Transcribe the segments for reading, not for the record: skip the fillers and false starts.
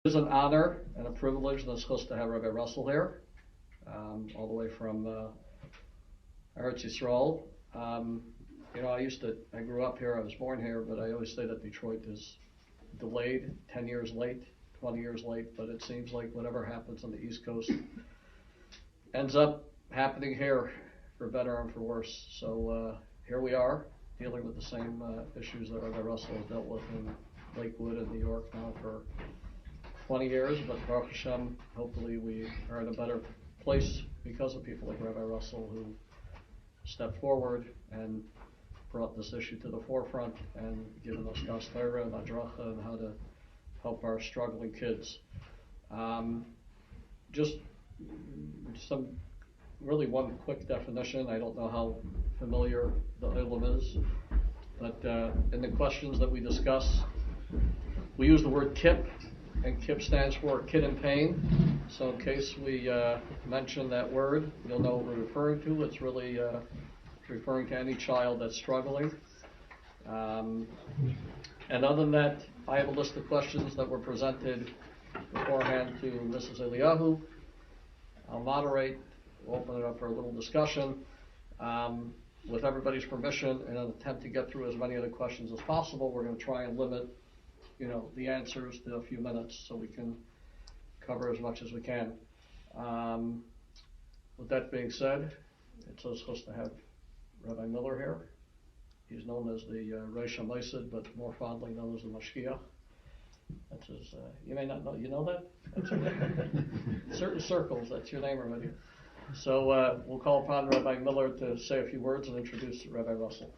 It is an honor and a privilege and a zchus to have Rabbi Russell here, all the way from Eretz Yisrael. I grew up here, I was born here, but I always say that Detroit is delayed, 10 years late, 20 years late, but it seems like whatever happens on the East Coast ends up happening here, for better and for worse. So here we are, dealing with the same issues that Rabbi Russell has dealt with in Lakewood and New York now for 20 years, but Baruch Hashem, hopefully we are in a better place because of people like Rabbi Russell who stepped forward and brought this issue to the forefront and given us das Torah and adracha and how to help our struggling kids. Just really one quick definition. I don't know how familiar the Olam is, but in the questions that we discuss, we use the word kip. And KIP stands for Kid in Pain. So in case we mention that word, you'll know what we're referring to. It's really referring to any child that's struggling. And other than that, I have a list of questions that were presented beforehand to Mrs. Eliyahu. I'll moderate, we'll open it up for a little discussion. With everybody's permission, in an attempt to get through as many of the questions as possible, we're going to try and limit the answers to a few minutes so we can cover as much as we can. With that being said, it's supposed to have Rabbi Miller here. He's known as the Reish HaMosid, but more fondly known as the Mashkiach. That's his, you may not know, you know that? That's your name. In certain circles, that's your name already. So we'll call upon Rabbi Miller to say a few words and introduce Rabbi Russell.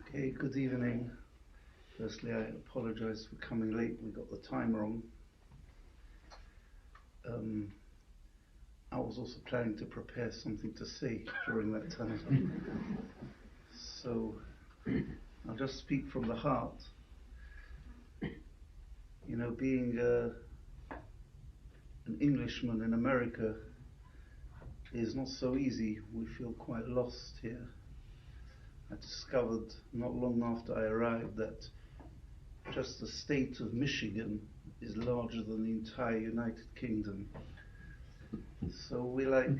Okay, good evening. Firstly, I apologize for coming late. We got the time wrong. I was also planning to prepare something to say during that time. So I'll just speak from the heart. Being an Englishman in America is not so easy. We feel quite lost here. I discovered not long after I arrived that just the state of Michigan is larger than the entire United Kingdom. So we're like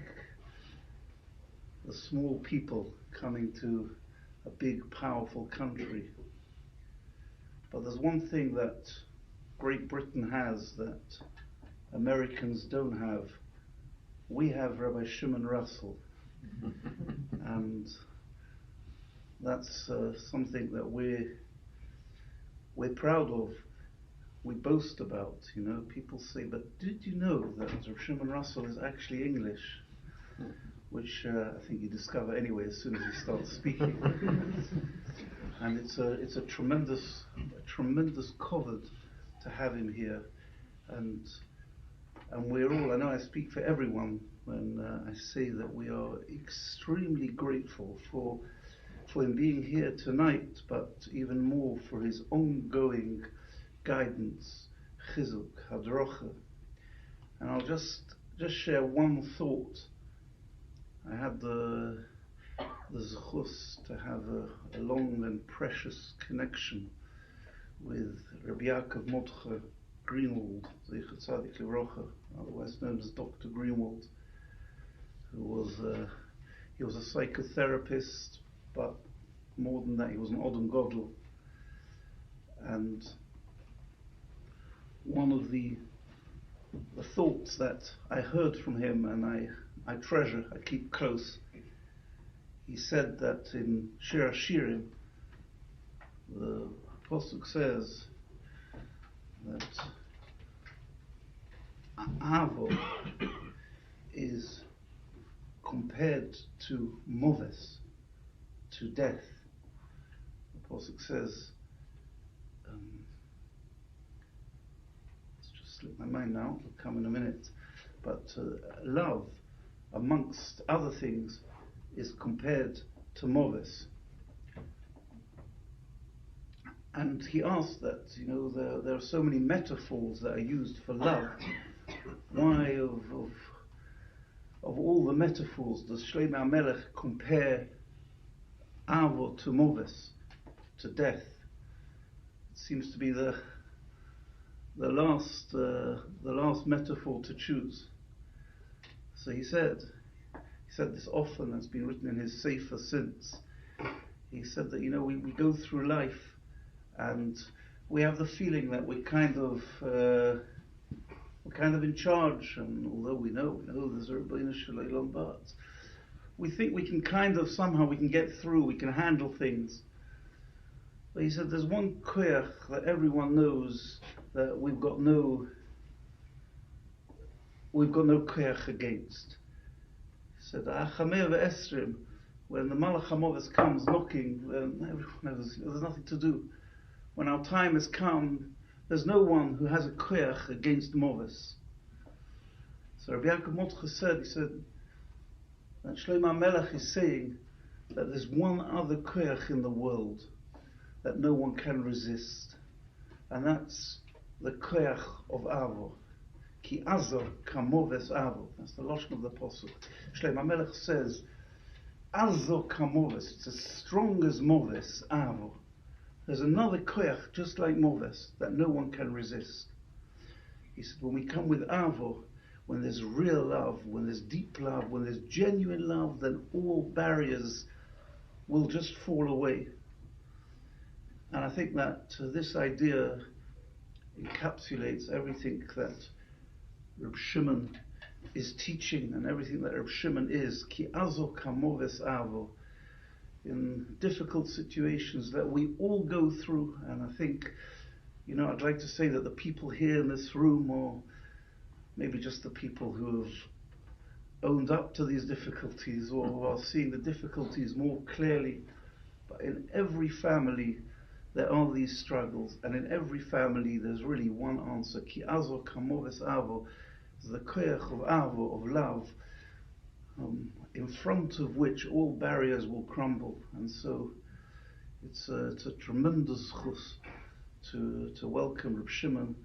the small people coming to a big, powerful country. But there's one thing that Great Britain has that Americans don't have. We have Rabbi Shimon Russell. And that's something that we're proud of. We boast about. People say, but did you know that Rabbi Shimon Russell is actually English? Which I think you discover anyway as soon as you start speaking. And it's a tremendous kavod to have him here. And we're all, I know I speak for everyone when I say that we are extremely grateful for him being here tonight, but even more for his ongoing guidance, chizuk, hadracha. And I'll just share one thought. I had the zchus to have a long and precious connection with Rabbi Yaakov Mordechai Greenwald, Zecher Tzadik Livrocha, otherwise known as Dr. Greenwald, who was a psychotherapist, but more than that, he was an Odom Godel. And one of the thoughts that I heard from him and I treasure, I keep close, he said that in Shir HaShirim, the Pasuk says that Avo is compared to Moves, to death. The Pasuk says, it's just slipped my mind now, it'll come in a minute, but love, amongst other things, is compared to Moves. And he asked that, there are so many metaphors that are used for love. Why of of all the metaphors, does Shlomo HaMelech compare Avo to Moves, to death? It seems to be the last metaphor to choose. So he said this often, it's been written in his Sefer since. He said that, we go through life and we have the feeling that we're kind of in charge, and although we know there's a Rabbeinu Shalom, but we think we can somehow we can get through, we can handle things. But he said there's one koyach that everyone knows that we've got no koyach against. He said, Achameh ve'esrim, when the Malach HaMoves comes knocking, then everyone knows there's nothing to do. When our time has come, there's no one who has a koyach against Moves. So Rabbi Yaakov Mordechai said that Shlomo HaMelech is saying that there's one other koyach in the world that no one can resist, and that's the koyach of Avo. Ki azor kamoves Avo. That's the lashon of the Pasuk. Shlomo HaMelech says, azor kamoves, it's as strong as Moves, Avo. There's another koyach just like Moves that no one can resist. He said, when we come with Avo, when there's real love, when there's deep love, when there's genuine love, then all barriers will just fall away. And I think that this idea encapsulates everything that Rabbi Shimon is teaching and everything that Rabbi Shimon is. Ki azo kamoves avo. In difficult situations that we all go through. And I think, I'd like to say that the people here in this room, or maybe just the people who have owned up to these difficulties or who are seeing the difficulties more clearly, but in every family there are these struggles, and in every family there's really one answer. Ki azo kamoves avo, the koyach of avo, of love, in front of which all barriers will crumble. And so it's a tremendous chus to welcome Reb Shimon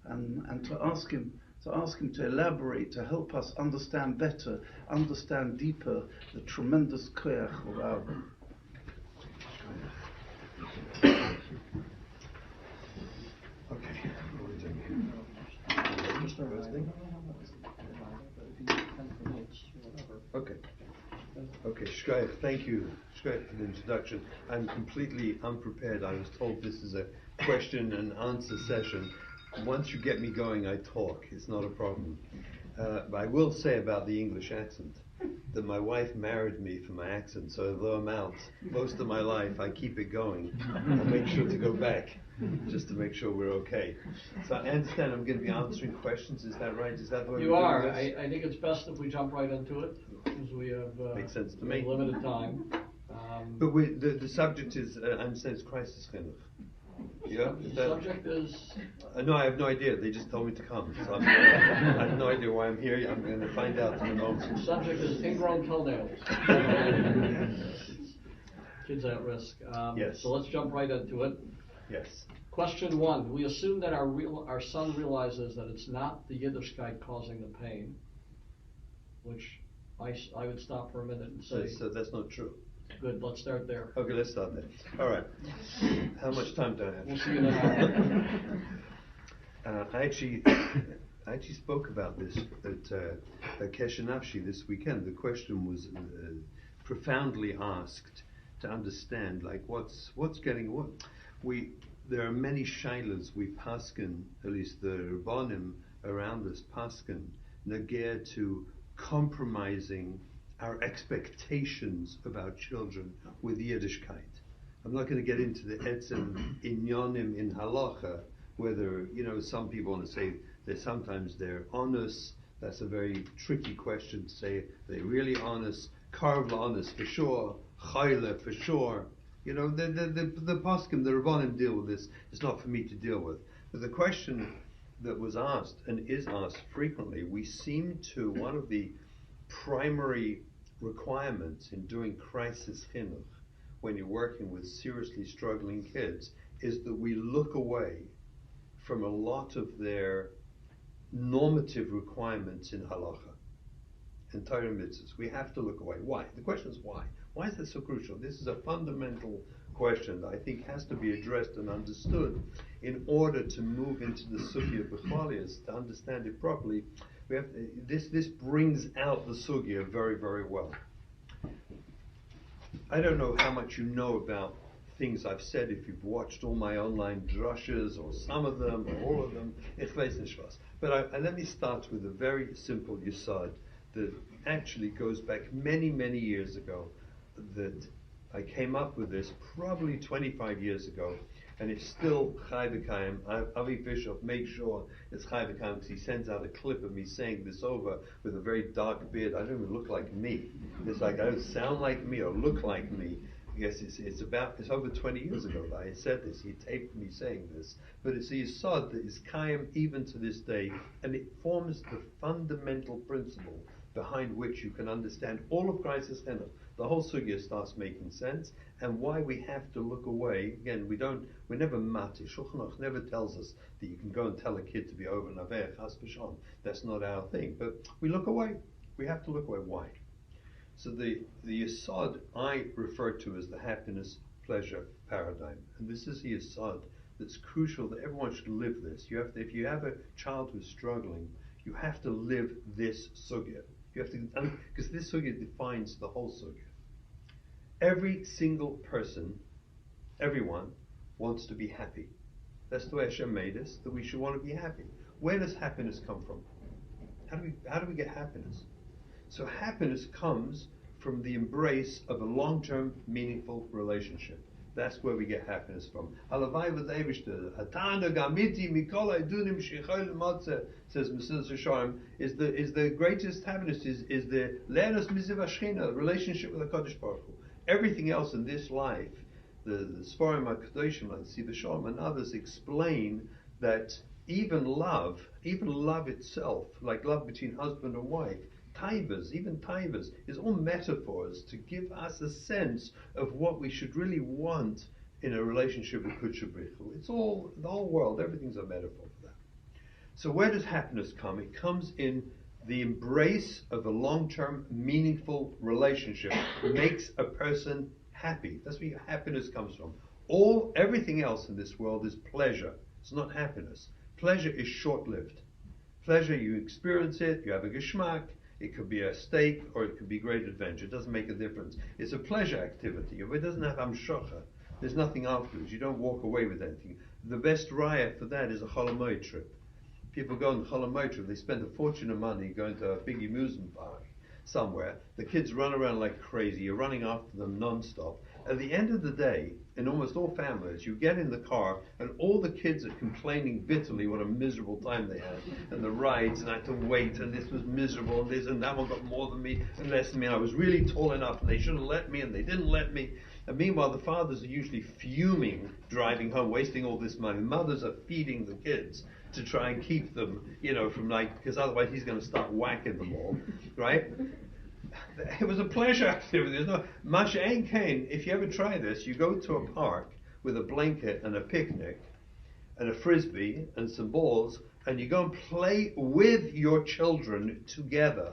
and to ask him to elaborate, to help us understand better, understand deeper the tremendous koyach of avo. Okay, what are we doing here? Just roasting. Okay, Shkoyach, thank you, Shkoyach, for the introduction. I'm completely unprepared. I was told this is a question and answer session. Once you get me going, I talk. It's not a problem. But I will say about the English accent that my wife married me for my accent, so although I'm out most of my life, I keep it going. I make sure to go back just to make sure we're okay. So I understand I'm going to be answering questions. Is that right? Is that what you are? I think it's best if we jump right into it, because we have makes sense to me. Limited time. But the subject is, I understand, it's crisis chinuch. Yeah. The subject is. No, I have no idea. They just told me to come. So I have no idea why I'm here. I'm going to find out in a moment. The subject is ingrown toenails. Kids at risk. Yes. So let's jump right into it. Yes. Question 1. We assume that our son realizes that it's not the Yiddishkeit causing the pain, which I would stop for a minute and say. So that's not true. Good, let's start there. Okay, let's start there. All right. How much time do I have? We'll see you in an hour. I actually spoke about this at Keshe this weekend. The question was profoundly asked to understand, like, what's getting what. There are many shaylas we paskin, at least the Rabbanim around us paskin, nager to compromising our expectations of our children with Yiddishkeit. I'm not going to get into the etzem inyanim in halacha, whether, some people want to say that sometimes they're honest. That's a very tricky question to say. They're really honest, karvla honest for sure, chayla for sure. The poskim, the Rabbanim deal with this. It's not for me to deal with. But the question that was asked and is asked frequently, we seem to, one of the primary requirements in doing crisis chinuch, when you're working with seriously struggling kids, is that we look away from a lot of their normative requirements in halacha. and Torah mitzvahs, we have to look away. Why? The question is why? Why is this so crucial? This is a fundamental question that I think has to be addressed and understood in order to move into the sugya of Bechalias, to understand it properly. We have this brings out the sugya very, very well. I don't know how much you know about things I've said, if you've watched all my online drushes, or some of them, or all of them, ich weiß nicht was. But let me start with a very simple yesod that actually goes back many, many years ago, that I came up with this probably 25 years ago, and it's still Chai V'Kayim. Avi Bishop makes sure it's Chai V'Kayim because he sends out a clip of me saying this over with a very dark beard. I don't even look like me. It's like I don't sound like me or look like me. I guess it's over 20 years ago that I said this. He taped me saying this. But it's a yesod that is Kayim even to this day, and it forms the fundamental principle behind which you can understand all of Christ's Chinuch. The whole sugya starts making sense, and why we have to look away. Again, we're never mati. Shulchan Aruch never tells us that you can go and tell a kid to be over naver chas v'shalom. That's not our thing. But we look away. We have to look away. Why? So the yesod I refer to as the happiness pleasure paradigm, and this is the yesod that's crucial that everyone should live this. You have to, if you have a child who's struggling, you have to live this sugya. You have to, because this sugya defines the whole sugya. Every single person, everyone, wants to be happy. That's the way Hashem made us, that we should want to be happy. Where does happiness come from? How do we get happiness? So happiness comes from the embrace of a long-term, meaningful relationship. That's where we get happiness from. Halavai v'deivishter, hatana gamiti mikol ha'edunim shechol motze, says Mesilas Yesharim, is the greatest happiness, is the le'enos miziv hashchina, relationship with the Kadosh Baruch Hu. Everything else in this life, the Sforim HaKadoshim, like Siva Shalom and others, explain that even love itself, like love between husband and wife, taivas, even taivas, is all metaphors to give us a sense of what we should really want in a relationship with Kudsha Brichu. It's all, the whole world, everything's a metaphor for that. So where does happiness come? It comes in the embrace of a long-term, meaningful relationship. Makes a person happy. That's where happiness comes from. Everything else in this world is pleasure. It's not happiness. Pleasure is short-lived. Pleasure, you experience it, you have a geschmack. It could be a steak or it could be great adventure. It doesn't make a difference. It's a pleasure activity. If it doesn't have amshocha, there's nothing afterwards. You don't walk away with anything. The best raya for that is a Cholamoid trip. People go on the Cholamoid trip, they spend a fortune of money going to a big amusement park somewhere. The kids run around like crazy. You're running after them non-stop. At the end of the day, in almost all families, you get in the car and all the kids are complaining bitterly what a miserable time they had, and the rides, and I had to wait, and this was miserable, and this and that one got more than me and less than me, and I was really tall enough, and they should have let me, and they didn't let me. And meanwhile, the fathers are usually fuming, driving home, wasting all this money. The mothers are feeding the kids to try and keep them, from because otherwise he's going to start whacking them all, right? It was a pleasure activity. There's no Masha Ein Kain. If you ever try this, you go to a park with a blanket and a picnic and a frisbee and some balls, and you go and play with your children together,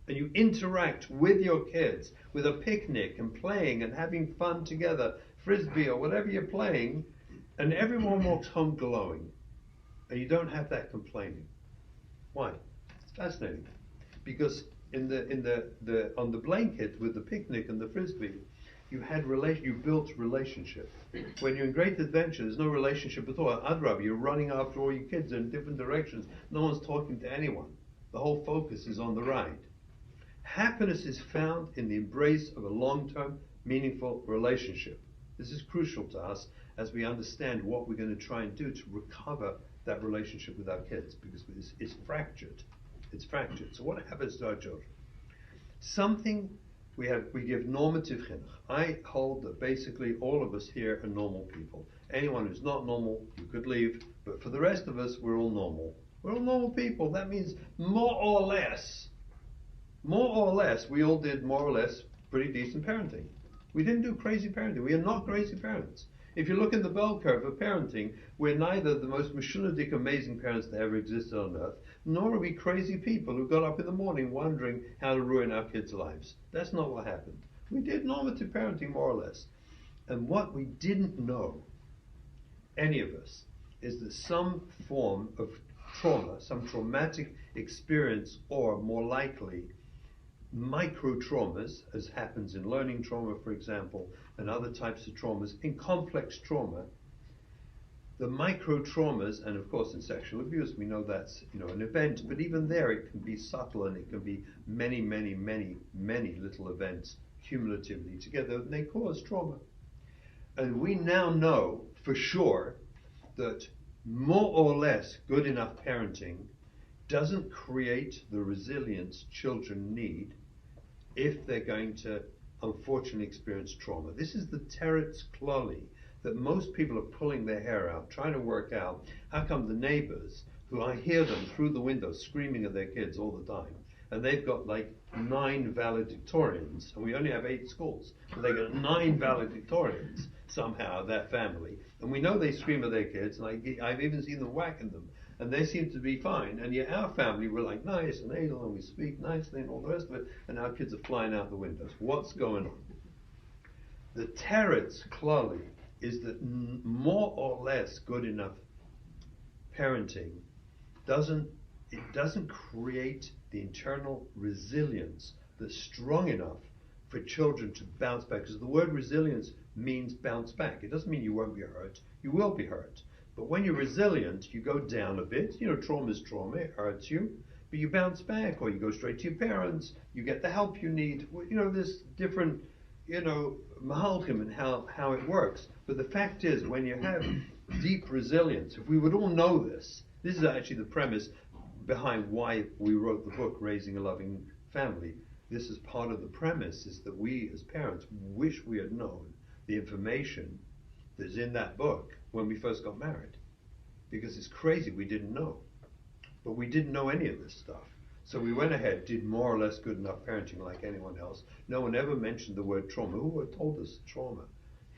and you interact with your kids with a picnic and playing and having fun together, frisbee or whatever you're playing, and everyone walks home glowing, and you don't have that complaining. Why? It's fascinating, because on the blanket with the picnic and the frisbee, you built relationship. When you're in great adventure, there's no relationship at all. Adrab, you're running after all your kids in different directions. No one's talking to anyone. The whole focus is on the ride. Happiness is found in the embrace of a long-term, meaningful relationship. This is crucial to us as we understand what we're going to try and do to recover that relationship with our kids, because it's fractured. It's fractured. So what happens to our children? We give normative chinuch. I hold that basically all of us here are normal people. Anyone who's not normal, you could leave. But for the rest of us, we're all normal. We're all normal people. That means more or less, we all did more or less pretty decent parenting. We didn't do crazy parenting. We are not crazy parents. If you look in the bell curve of parenting, we're neither the most mishunadik, amazing parents that ever existed on earth, nor are we crazy people who got up in the morning wondering how to ruin our kids' lives. That's not what happened. We did normative parenting, more or less. And what we didn't know, any of us, is that some form of trauma, some traumatic experience, or more likely, micro traumas, as happens in learning trauma, for example, and other types of traumas, in complex trauma, the micro traumas, and of course in sexual abuse, we know that's an event, but even there it can be subtle, and it can be many, many, many, many little events cumulatively together, and they cause trauma. And we now know for sure that more or less good enough parenting doesn't create the resilience children need if they're going to unfortunately experience trauma. This is the teretz klali that most people are pulling their hair out, trying to work out how come the neighbors, who I hear them through the window screaming at their kids all the time, and they've got like 9 valedictorians, and we only have 8 schools, but they got 9 valedictorians somehow, that family, and we know they scream at their kids, and I've even seen them whacking them, and they seem to be fine, and yet our family, we're like nice and edel, and we speak nicely and all the rest of it, and our kids are flying out the windows. What's going on? The teretz klali is that more or less good enough parenting doesn't create the internal resilience that's strong enough for children to bounce back. Because the word resilience means bounce back. It doesn't mean you won't be hurt. You will be hurt. But when you're resilient, you go down a bit. Trauma is trauma. It hurts you. But you bounce back, or you go straight to your parents. You get the help you need. There's different, mahalchim and how it works. But the fact is, when you have deep resilience, if we would all know this is actually the premise behind why we wrote the book, Raising a Loving Family. This is part of the premise, is that we as parents wish we had known the information that's in that book when we first got married. Because it's crazy we didn't know. But we didn't know any of this stuff. So we went ahead, did more or less good enough parenting like anyone else. No one ever mentioned the word trauma. Who had told us trauma?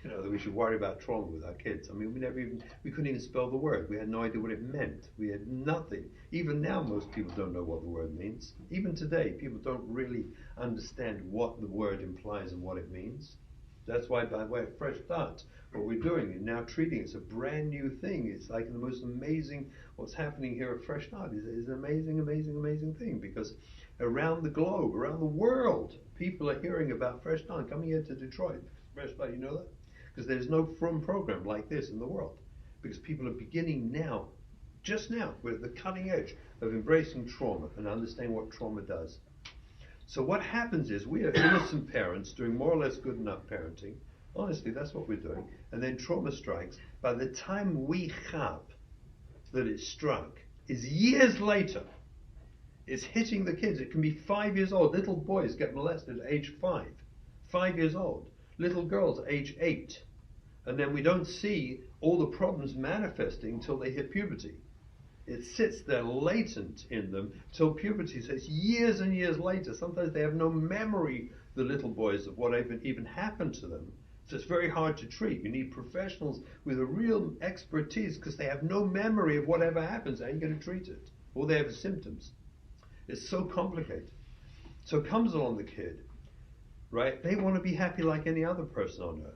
That we should worry about trauma with our kids. I mean, we couldn't even spell the word. We had no idea what it meant. We had nothing. Even now, most people don't know what the word means. Even today, people don't really understand what the word implies and what it means. That's why, by way of fresh start, what we're doing is now treating it as a brand new thing. It's like the most amazing, what's happening here at Fresh Start is an amazing, amazing, amazing thing, because around the globe, around the world, people are hearing about Fresh Start, coming here to Detroit. Fresh Start, you know that? Because there's no Frum program like this in the world. Because people are beginning now, just now, we're at the cutting edge of embracing trauma and understanding what trauma does. So what happens is we are innocent parents doing more or less good enough parenting. Honestly, that's what we're doing. And then trauma strikes. By the time we chap that it struck is years later. It's hitting the kids. It can be 5 years old. Little boys get molested at age 5. 5 years old. Little girls at age 8. And then we don't see all the problems manifesting until they hit puberty. It sits there latent in them till puberty. So it's years and years later. Sometimes they have no memory, the little boys, of what even happened to them. So it's very hard to treat. You need professionals with a real expertise, because they have no memory of whatever happens. How are you going to treat it? All they have is symptoms. It's so complicated. So comes along the kid, right? They want to be happy like any other person on earth.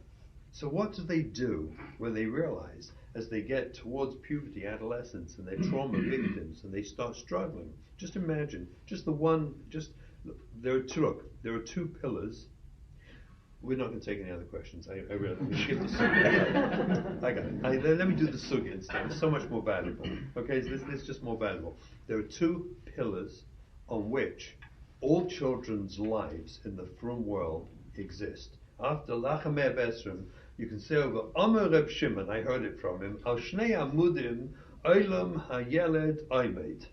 So what do they do when they realize, as they get towards puberty, adolescence, and they're trauma victims, and they start struggling? Just imagine, there are two pillars. We're not going to take any other questions. I really, I'm going to skip the sugya. I got it. Let me do the sugya instead. It's so much more valuable. Okay, so this is just more valuable. There are 2 pillars on which all children's lives in the Frum world exist. After Lachameh Besrim, you can say over Amar Reb Shimon, I heard it from him, Al Shnei Amudim, Olam HaYeled Oimed.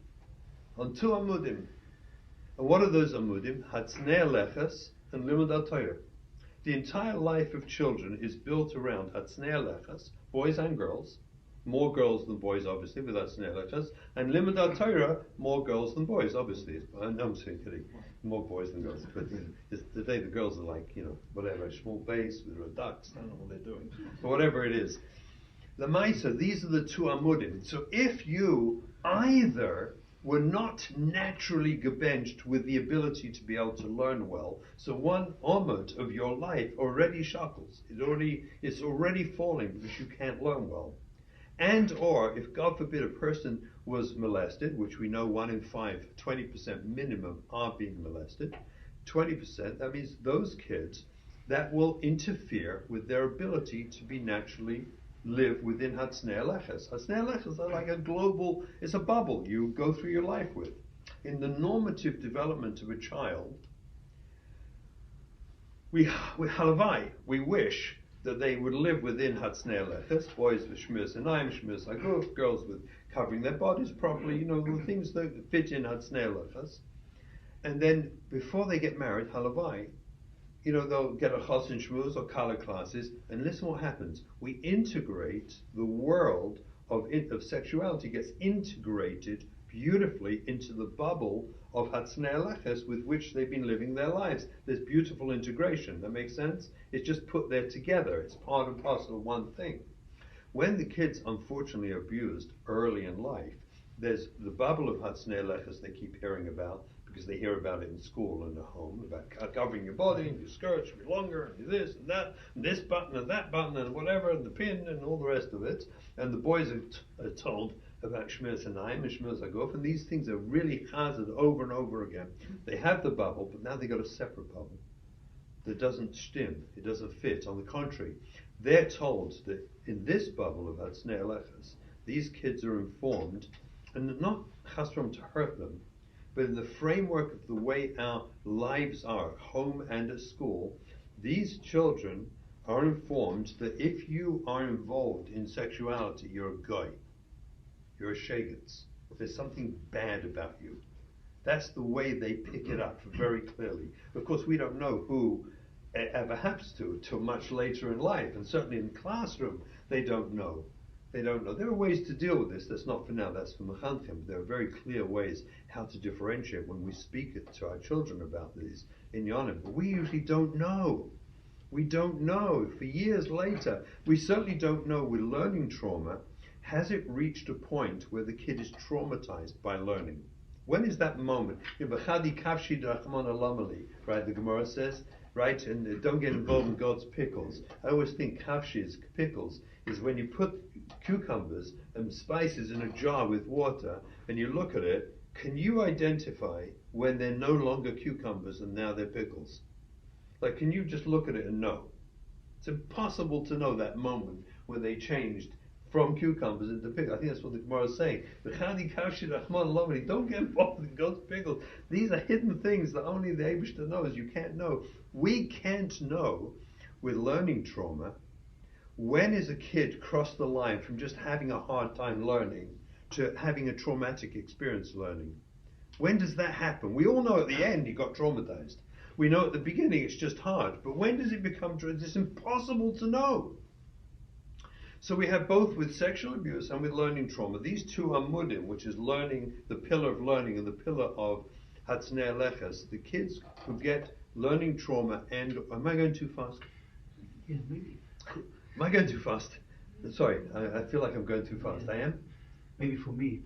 On 2 Amudim. And what are those Amudim? Hatznei Leches and Limud Al-Torah. The entire life of children is built around Hatznei Leches, boys and girls, more girls than boys, obviously, with Hatznei Leches, and Limud Al-Torah, more girls than boys, obviously. I'm kidding. More boys than girls. But today the girls are like, whatever, small base with ducks. I don't know what they're doing. But whatever it is. The Maisa, these are the 2 Amudim. So if you either were not naturally gebenched with the ability to be able to learn well. So one omot of your life already shackles. It's already falling because you can't learn well. And or if God forbid a person was molested, which we know 1 in 5, 20% minimum are being molested, 20%, that means those kids, that will interfere with their ability to be naturally live within Hatznei Aleches. Hatznei Aleches are like a global, it's a bubble you go through your life with. In the normative development of a child, we halavai, we wish that they would live within Hatznei Aleches, boys with shmiras einayim, shmiras haguf, girls with covering their bodies properly, the things that fit in Hatznei Aleches. And then before they get married, halavai, they'll get a chosin shmuz or color classes, and listen what happens. We integrate the world of sexuality, gets integrated beautifully into the bubble of Hatznei Aleches with which they've been living their lives. There's beautiful integration. That makes sense? It's just put there together. It's part and parcel of one thing. When the kids, unfortunately, are abused early in life, there's the bubble of Hatznei Aleches they keep hearing about, because they hear about it in school and at home, about covering your body and your skirt should be longer and this and that, and this button and that button and whatever, and the pin and all the rest of it. And the boys are told about shmiras einayim and shmiras haguf, and these things are really chazed over and over again. They have the bubble, but now they got a separate bubble that doesn't stim, it doesn't fit. On the contrary, they're told that in this bubble of Hatznei Aleches, these kids are informed, and not chas v'shalom to hurt them, but in the framework of the way our lives are, home and at school, these children are informed that if you are involved in sexuality, you're a goy, you're a shegitz. There's something bad about you. That's the way they pick it up very clearly. Of course, we don't know who ever happens to till much later in life, and certainly in the classroom, they don't know. They don't know. There are ways to deal with this. That's not for now. That's for Mechanchim. There are very clear ways how to differentiate when we speak it to our children about these inyanim. But we usually don't know. We don't know. For years later, we certainly don't know with learning trauma. Has it reached a point where the kid is traumatized by learning? When is that moment? Right? The Gemara says, right? And don't get involved in God's pickles. I always think kavshis, pickles, is when you put cucumbers and spices in a jar with water and you look at it, can you identify when they're no longer cucumbers and now they're pickles? Like, can you just look at it and know? It's impossible to know that moment when they changed from cucumbers into pickles. I think that's what the Gemara is saying. Don't get involved in God's pickles. These are hidden things that only the Eibishter knows. You can't know. We can't know with learning trauma. When is a kid crossed the line from just having a hard time learning to having a traumatic experience learning? When does that happen? We all know at the end he got traumatized. We know at the beginning it's just hard. But when does it become true? It's impossible to know. So we have both with sexual abuse and with learning trauma. These two are mudim, which is learning, the pillar of learning and the pillar of Hatznei Aleches. The kids who get learning trauma and... Am I going too fast? Yeah, maybe. Am I going too fast? Sorry, I feel like I'm going too fast. Yeah. I am? Maybe for me.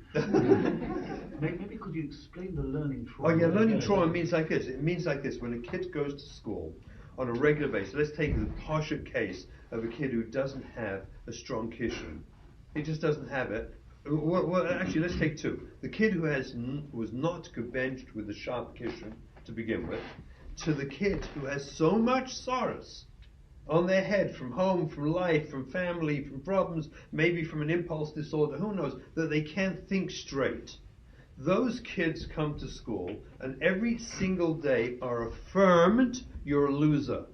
Maybe could you explain the learning trauma? Oh yeah, learning trauma means like this. It means like this. When a kid goes to school on a regular basis, let's take the partial case of a kid who doesn't have a strong kishun. He just doesn't have it. Well, actually, let's take two. The kid who was not gebenched with a sharp kishun to begin with, to the kid who has so much sorrows on their head from home, from life, from family, from problems, maybe from an impulse disorder, who knows, that they can't think straight. Those kids come to school and every single day are affirmed, you're a loser.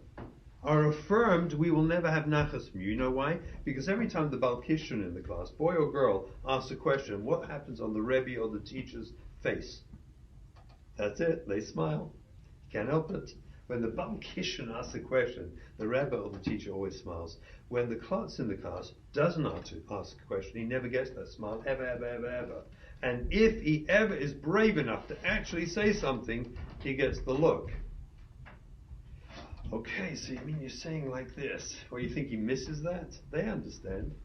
Are affirmed, we will never have nachas from you. You know why? Because every time the Baal Kishun in the class, boy or girl, asks a question, what happens on the Rebbe or the teacher's face? That's it, they smile. Can't help it. When the Baal Kishun asks a question, the Rebbe or the teacher always smiles. When the klutz in the class doesn't ask a question, he never gets that smile, ever, ever, ever, ever. And if he ever is brave enough to actually say something, he gets the look. Okay, so you mean you're saying like this? Or you think he misses that? They understand.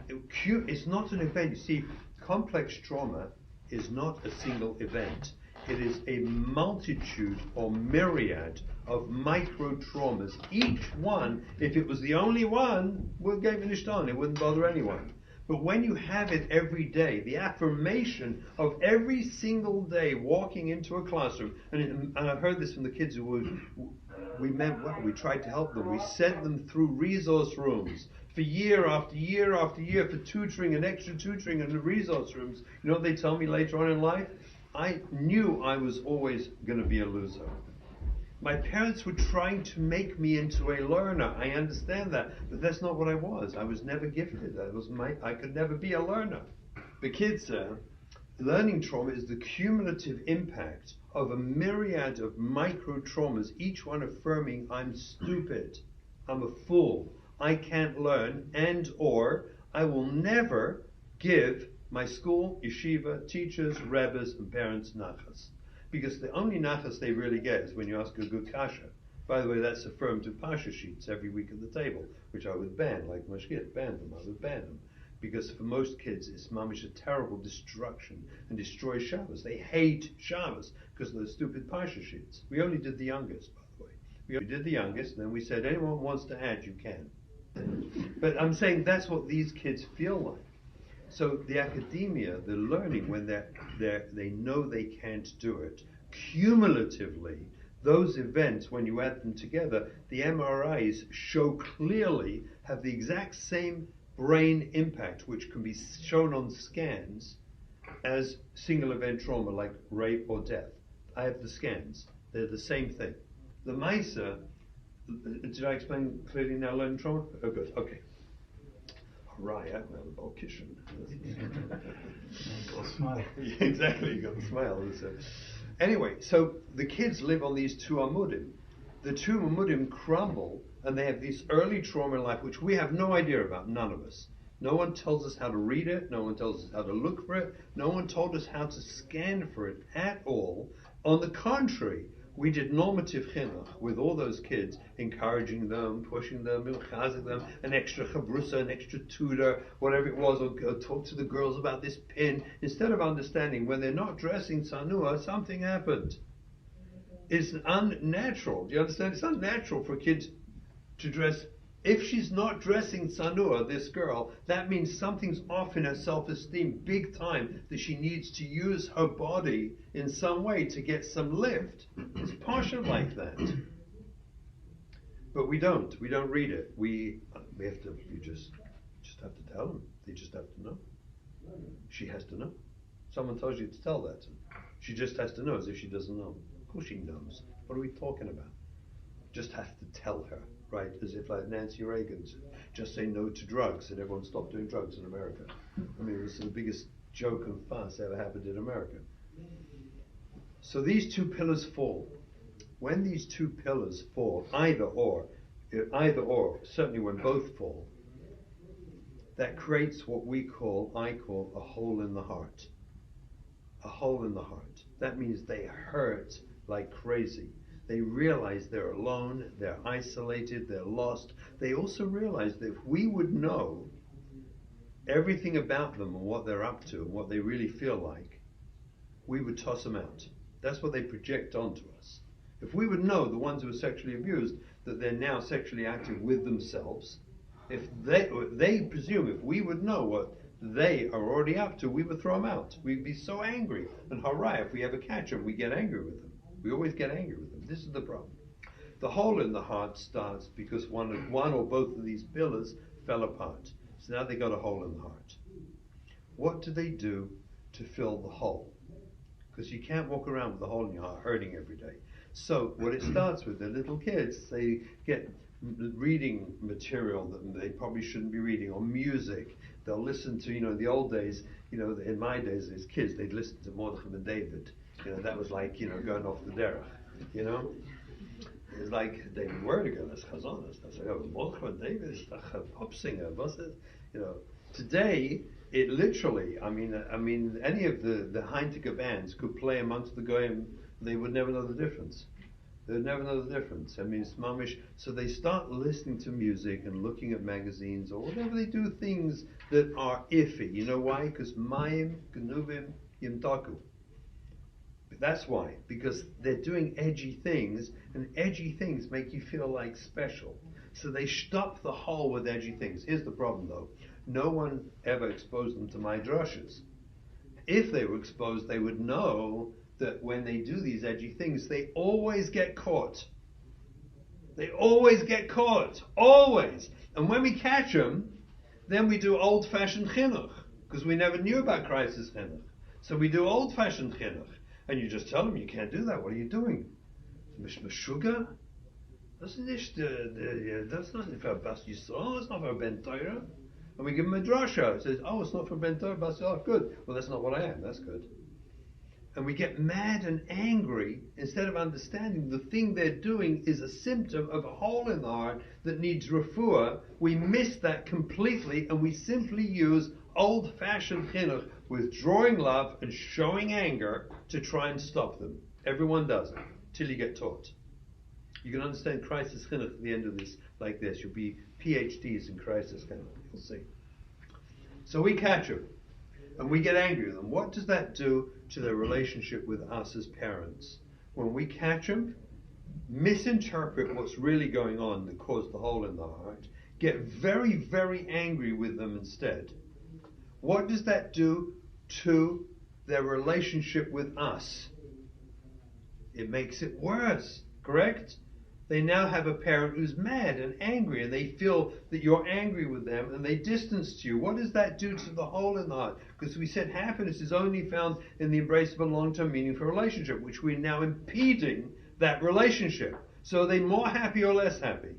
It's not an event. You see, complex trauma is not a single event. It is a multitude or myriad of micro traumas. Each one, if it was the only one, would get finished on. It wouldn't bother anyone. But when you have it every day, the affirmation of every single day walking into a classroom, and I've heard this from the kids we tried to help them. We sent them through resource rooms for year after year after year for tutoring and extra tutoring in the resource rooms. You know what they tell me later on in life? I knew I was always going to be a loser. My parents were trying to make me into a learner. I understand that, but that's not what I was. I was never gifted. I could never be a learner. The kids learning trauma is the cumulative impact of a myriad of micro traumas, each one affirming I'm stupid, I'm a fool, I can't learn, and or I will never give my school, yeshiva, teachers, rebbes, and parents nachas. Because the only nachas they really get is when you ask a good kasha. By the way, that's affirmed to pasha sheets every week at the table, which I would ban, like Mashgit banned them, I would ban them. Because for most kids, it's mamish a terrible destruction and destroys Shabbos. They hate Shabbos because of those stupid pasha sheets. We only did the youngest, by the way. We only did the youngest, and then we said, anyone wants to add, you can. But I'm saying that's what these kids feel like. So the academia, the learning, when they know they can't do it, cumulatively, those events, when you add them together, the MRIs show clearly have the exact same brain impact, which can be shown on scans as single event trauma like rape or death. I have the scans. They're the same thing. The MISA, did I explain clearly now learning trauma? Oh, good. Okay. Raya, well, oh, Kishan. Smile. Exactly, you got the smile. Anyway, so the kids live on these two amudim. The two amudim crumble, and they have this early trauma in life, which we have no idea about, none of us. No one tells us how to read it, no one tells us how to look for it, no one told us how to scan for it at all. On the contrary, we did normative chinuch with all those kids, encouraging them, pushing them, chazing them, an extra chavrusa, an extra tutor, whatever it was, or talk to the girls about this pin, instead of understanding when they're not dressing sanua, something happened. It's unnatural. Do you understand? It's unnatural for a kid to dress. If she's not dressing sanua, this girl, that means something's off in her self-esteem big time, that she needs to use her body in some way to get some lift. It's partial like that. But we don't read it. We just have to tell them. They just have to know. She has to know. Someone tells you to tell that. She just has to know, as if she doesn't know. Of course she knows. What are we talking about? Just have to tell her. Right, as if like Nancy Reagan said, just say no to drugs and everyone stopped doing drugs in America. I mean, it was the biggest joke and fuss ever happened in America. So these two pillars fall. When these two pillars fall, either or, certainly when both fall, that creates what I call a hole in the heart. A hole in the heart. That means they hurt like crazy. They realize they're alone, they're isolated, they're lost. They also realize that if we would know everything about them and what they're up to and what they really feel like, we would toss them out. That's what they project onto us. If we would know the ones who are sexually abused, that they're now sexually active with themselves, if they presume if we would know what they are already up to, we would throw them out. We'd be so angry. And hurrah, if we ever catch them, we get angry with them. We always get angry with them. This is the problem. The hole in the heart starts because one or both of these pillars fell apart. So now they got a hole in the heart. What do they do to fill the hole? Because you can't walk around with a hole in your heart hurting every day. So what it starts with, the little kids, they get reading material that they probably shouldn't be reading, or music. They'll listen to, in the old days, in my days as kids, they'd listen to Mordechai and David. That was like, going off the derech, It's like David Werdiger, that's Chazonis. That's like, Mordechai and David is a pop singer, Today, it literally, I mean, any of the Heintiker bands could play amongst the goyim, they would never know the difference. They would never know the difference. I mean, it's mamish. So they start listening to music and looking at magazines or whatever they do, things that are iffy. You know why? Because Mayim, Gnuvim, Yimtaku. That's why, because they're doing edgy things, and edgy things make you feel like special. So they stop the hole with edgy things. Here's the problem though. No one ever exposed them to my drushes. If they were exposed, they would know that when they do these edgy things, they always get caught. They always get caught. Always. And when we catch them, then we do old-fashioned chinuch, because we never knew about crisis chinuch. So we do old-fashioned chinuch. And you just tell them, you can't do that. What are you doing? Sugar? That's not for Bas Yisrael. That's not for Ben Torah. And we give them a drasha. It says, oh, it's not for Ben Torah, Bas Yisrael. Good. Well, that's not what I am. That's good. And we get mad and angry instead of understanding the thing they're doing is a symptom of a hole in the heart that needs refuah. We miss that completely, and we simply use old-fashioned chinuch, withdrawing love and showing anger to try and stop them. Everyone does it, till you get taught. You can understand crisis chinuch at the end of this like this. You'll be PhDs in crisis chinuch. You'll see. So we catch them, and we get angry with them. What does that do to their relationship with us as parents? When we catch them, misinterpret what's really going on that caused the hole in the heart, get very, very angry with them instead. What does that do to their relationship with us? It makes it worse, correct? They now have a parent who's mad and angry, and they feel that you're angry with them, and they distance you. What does that do to the hole in the heart? Because we said happiness is only found in the embrace of a long-term, meaningful relationship, which we're now impeding that relationship. So are they more happy or less happy?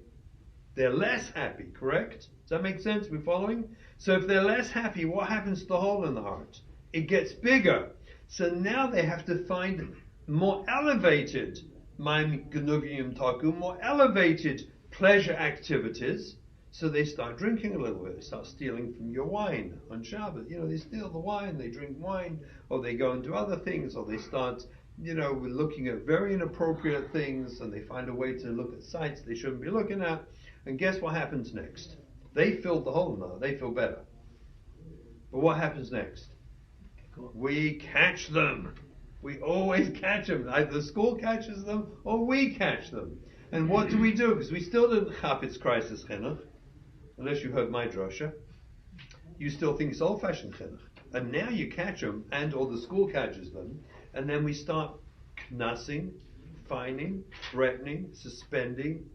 They're less happy, correct? Does that make sense? We're following? So if they're less happy, what happens to the hole in the heart? It gets bigger. So now they have to find more elevated more elevated pleasure activities. So they start drinking a little bit. They start stealing from your wine on Shabbos. They steal the wine, they drink wine, or they go into other things, or they start, looking at very inappropriate things, and they find a way to look at sites they shouldn't be looking at. And guess what happens next? They filled the hole now. They feel better. But what happens next? We catch them. We always catch them. Either the school catches them or we catch them. And what do? Because we still didn't chapitz crisis chinuch, unless you heard my drasha. You still think it's old-fashioned chinuch. And now you catch them, or the school catches them, and then we start knassing, fining, threatening, suspending,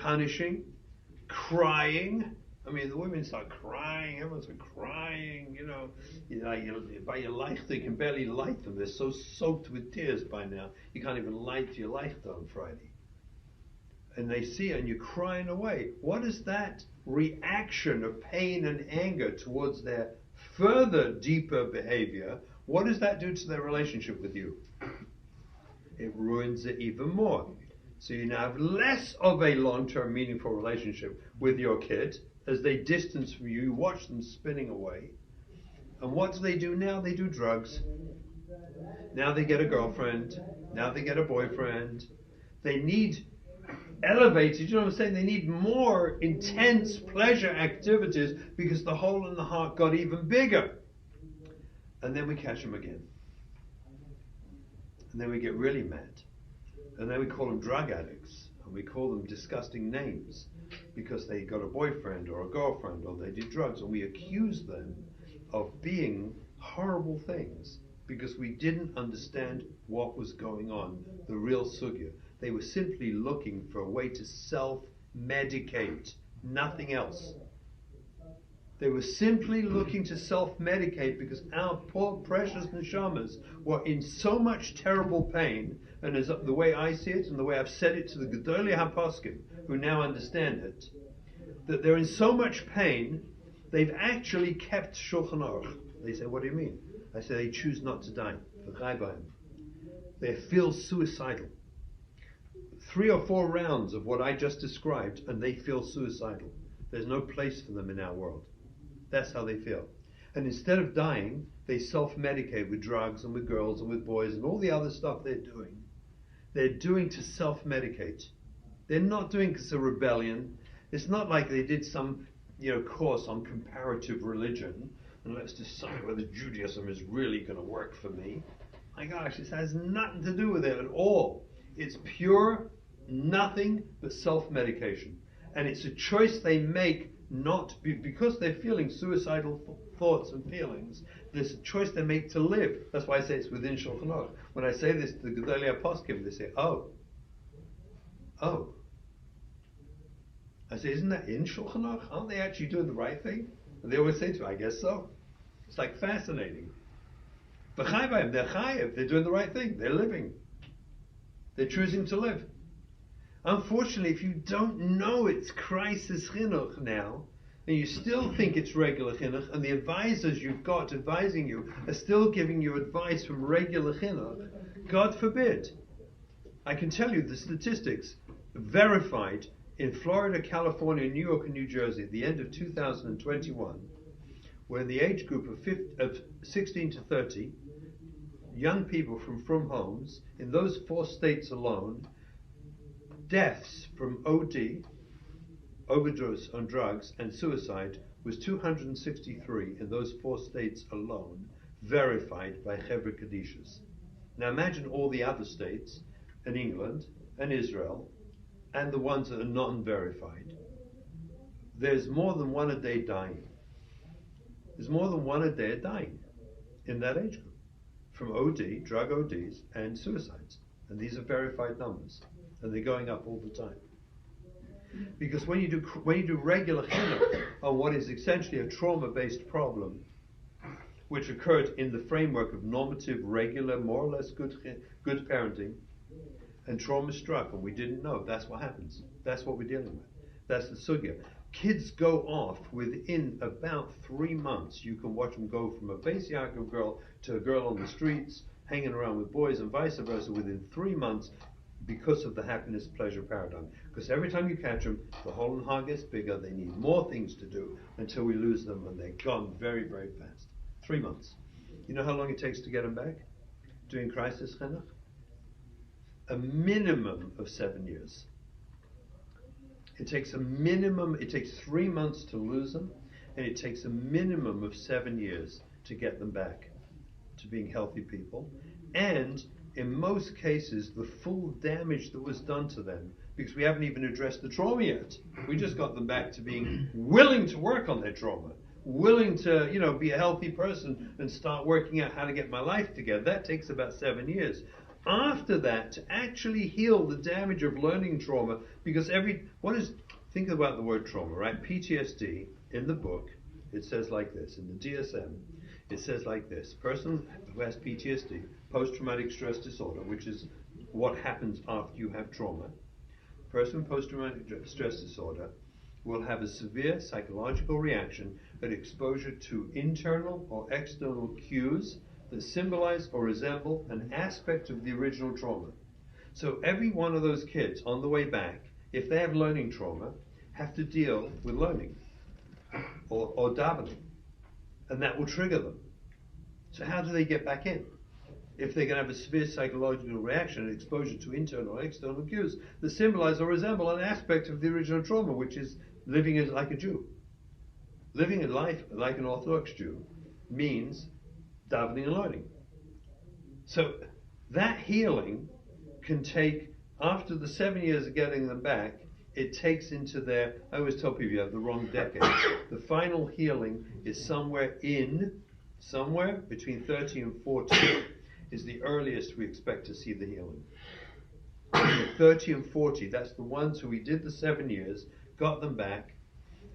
punishing, crying. I mean, the women start crying, everyone's crying, by your light, you can barely light them. They're so soaked with tears by now, you can't even light your light on Friday. And they see it and you're crying away. What is that reaction of pain and anger towards their further deeper behavior? What does that do to their relationship with you? It ruins it even more. So you now have less of a long-term meaningful relationship with your kid. As they distance from you, you watch them spinning away. And what do they do now? They do drugs. Now they get a girlfriend. Now they get a boyfriend. They need elevated, you know what I'm saying? They need more intense pleasure activities because the hole in the heart got even bigger. And then we catch them again. And then we get really mad. And then we call them drug addicts. And we call them disgusting names because they got a boyfriend or a girlfriend or they did drugs. And we accuse them of being horrible things because we didn't understand what was going on, the real sugya. They were simply looking for a way to self-medicate, nothing else. They were simply looking to self-medicate because our poor precious neshamas were in so much terrible pain, and as the way I see it and the way I've said it to the Gedolei HaPoskim, who now understand it, that they're in so much pain, they've actually kept Shulchan Aruch. They say, what do you mean? I say they choose not to die. They feel suicidal. 3 or 4 rounds of what I just described and they feel suicidal. There's no place for them in our world. That's how they feel. And instead of dying, they self-medicate with drugs and with girls and with boys and all the other stuff they're doing. They're doing to self-medicate. They're not doing because of rebellion. It's not like they did some, course on comparative religion and let's decide whether Judaism is really going to work for me. My gosh, this has nothing to do with it at all. It's pure, nothing but self-medication. And it's a choice they make not because they're feeling suicidal thoughts and feelings. There's a choice they make to live. That's why I say it's within Shulchan Aruch. When I say this to the Gedolei Poskim, they say, oh. I say, isn't that in Shulchan Aruch? Aren't they actually doing the right thing? And they always say to me, I guess so. It's like fascinating. They're chayev, they're doing the right thing, they're living. They're choosing to live. Unfortunately, if you don't know it's crisis chinuch now, and you still think it's regular chinuch, and the advisors you've got advising you are still giving you advice from regular chinuch, God forbid. I can tell you the statistics verified in Florida, California, New York, and New Jersey at the end of 2021, where in the age group of 16 to 30, young people from Frum homes, in those 4 states alone, deaths from OD, overdose on drugs, and suicide was 263 in those 4 states alone, verified by Chevra Kadishas. Now imagine all the other states, and England, and Israel, and the ones that are non-verified. There's more than 1 a day dying. There's more than 1 a day dying in that age group from OD, drug ODs, and suicides. And these are verified numbers, and they're going up all the time. Because when you do regular chinuch on what is essentially a trauma-based problem, which occurred in the framework of normative, regular, more or less good parenting, and trauma struck, and we didn't know, that's what happens. That's what we're dealing with. That's the sugya. Kids go off within about 3 months. You can watch them go from a Beis Yaakov girl to a girl on the streets, hanging around with boys, and vice versa within 3 months, because of the happiness-pleasure paradigm. Because every time you catch them, the hole in the heart gets bigger, they need more things to do until we lose them, and they're gone very, very fast. 3 months. You know how long it takes to get them back? Doing crisis chinuch? A minimum of 7 years. It takes 3 months to lose them, and it takes a minimum of 7 years to get them back to being healthy people. And in most cases, the full damage that was done to them, because we haven't even addressed the trauma yet. We just got them back to being willing to work on their trauma, willing to, be a healthy person and start working out how to get my life together. That takes about 7 years. After that, to actually heal the damage of learning trauma, because think about the word trauma, right? PTSD, in the book, it says like this, in the DSM, it says like this: person who has PTSD, post-traumatic stress disorder, which is what happens after you have trauma, person with post-traumatic stress disorder will have a severe psychological reaction at exposure to internal or external cues that symbolize or resemble an aspect of the original trauma. So every one of those kids on the way back, if they have learning trauma, have to deal with learning or davening, and that will trigger them. So how do they get back in? If they're going to have a severe psychological reaction and exposure to internal or external cues that symbolize or resemble an aspect of the original trauma, which is living as like a Jew. Living a life like an Orthodox Jew means davening and learning. So that healing can take, after the 7 years of getting them back, it takes into their, I always tell people you have the wrong decade. The final healing is somewhere between 30 and 40 is the earliest we expect to see the healing. 30 and 40, that's the ones who we did the 7 years, got them back,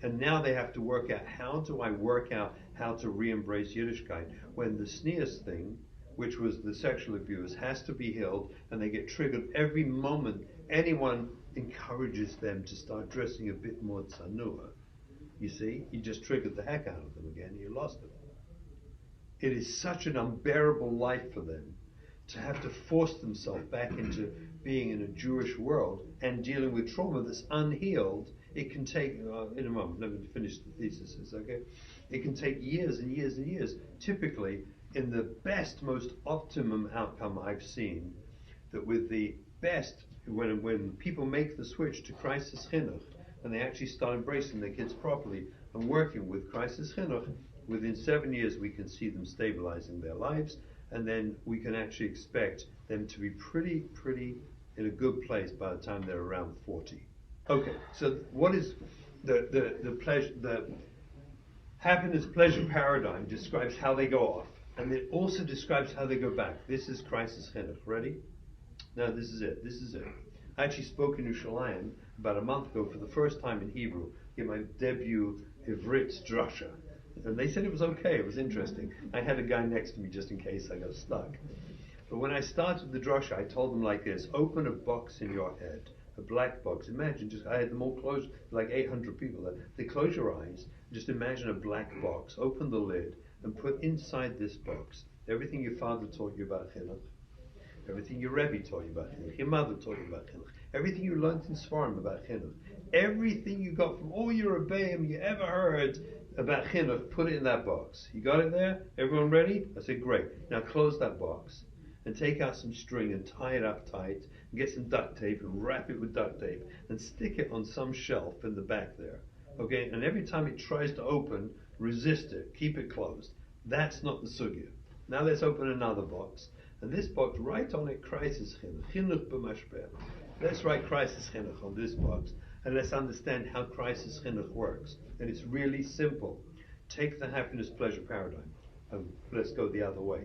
and now they have to work out, how do I work out how to re-embrace Yiddishkeit when the sneers thing, which was the sexual abuse, has to be healed, and they get triggered every moment anyone encourages them to start dressing a bit more tzanua. You see, you just triggered the heck out of them again, you lost them. It is such an unbearable life for them to have to force themselves back into being in a Jewish world and dealing with trauma that's unhealed. It can take, in a moment, let me finish the thesis, okay? It can take years and years and years. Typically, in the best, most optimum outcome I've seen, that with the best, when people make the switch to crisis chinuch, and they actually start embracing their kids properly and working with crisis chinuch, within 7 years we can see them stabilizing their lives, and then we can actually expect them to be pretty in a good place by the time they're around 40. Okay, so what is the pleasure, the happiness pleasure paradigm describes how they go off, and it also describes how they go back. This is crisis chinuch. Ready? Now this is it. I actually spoke in Yerushalayim about a month ago for the first time in Hebrew, in my debut Ivrit drasha. And they said it was okay, it was interesting. I had a guy next to me just in case I got stuck. But when I started the drasha, I told them like this: open a box in your head, a black box. Imagine, I had them all close, like 800 people there. They close your eyes, just imagine a black box, open the lid, and put inside this box everything your father taught you about chinuch, everything your Rebbe taught you about chinuch, your mother taught you about chinuch, everything you learned in Frum about chinuch, everything you got from all your rebbeim you ever heard about chinuch, put it in that box. You got it there? Everyone ready? I said, great. Now close that box and take out some string and tie it up tight and get some duct tape and wrap it with duct tape and stick it on some shelf in the back there. Okay? And every time it tries to open, resist it. Keep it closed. That's not the sugya. Now let's open another box. And this box, write on it crisis chinuch. Chinuch b'mashper. Let's write crisis chinuch on this box. And let's understand how crisis chinuch works. And it's really simple. Take the happiness pleasure paradigm. And let's go the other way.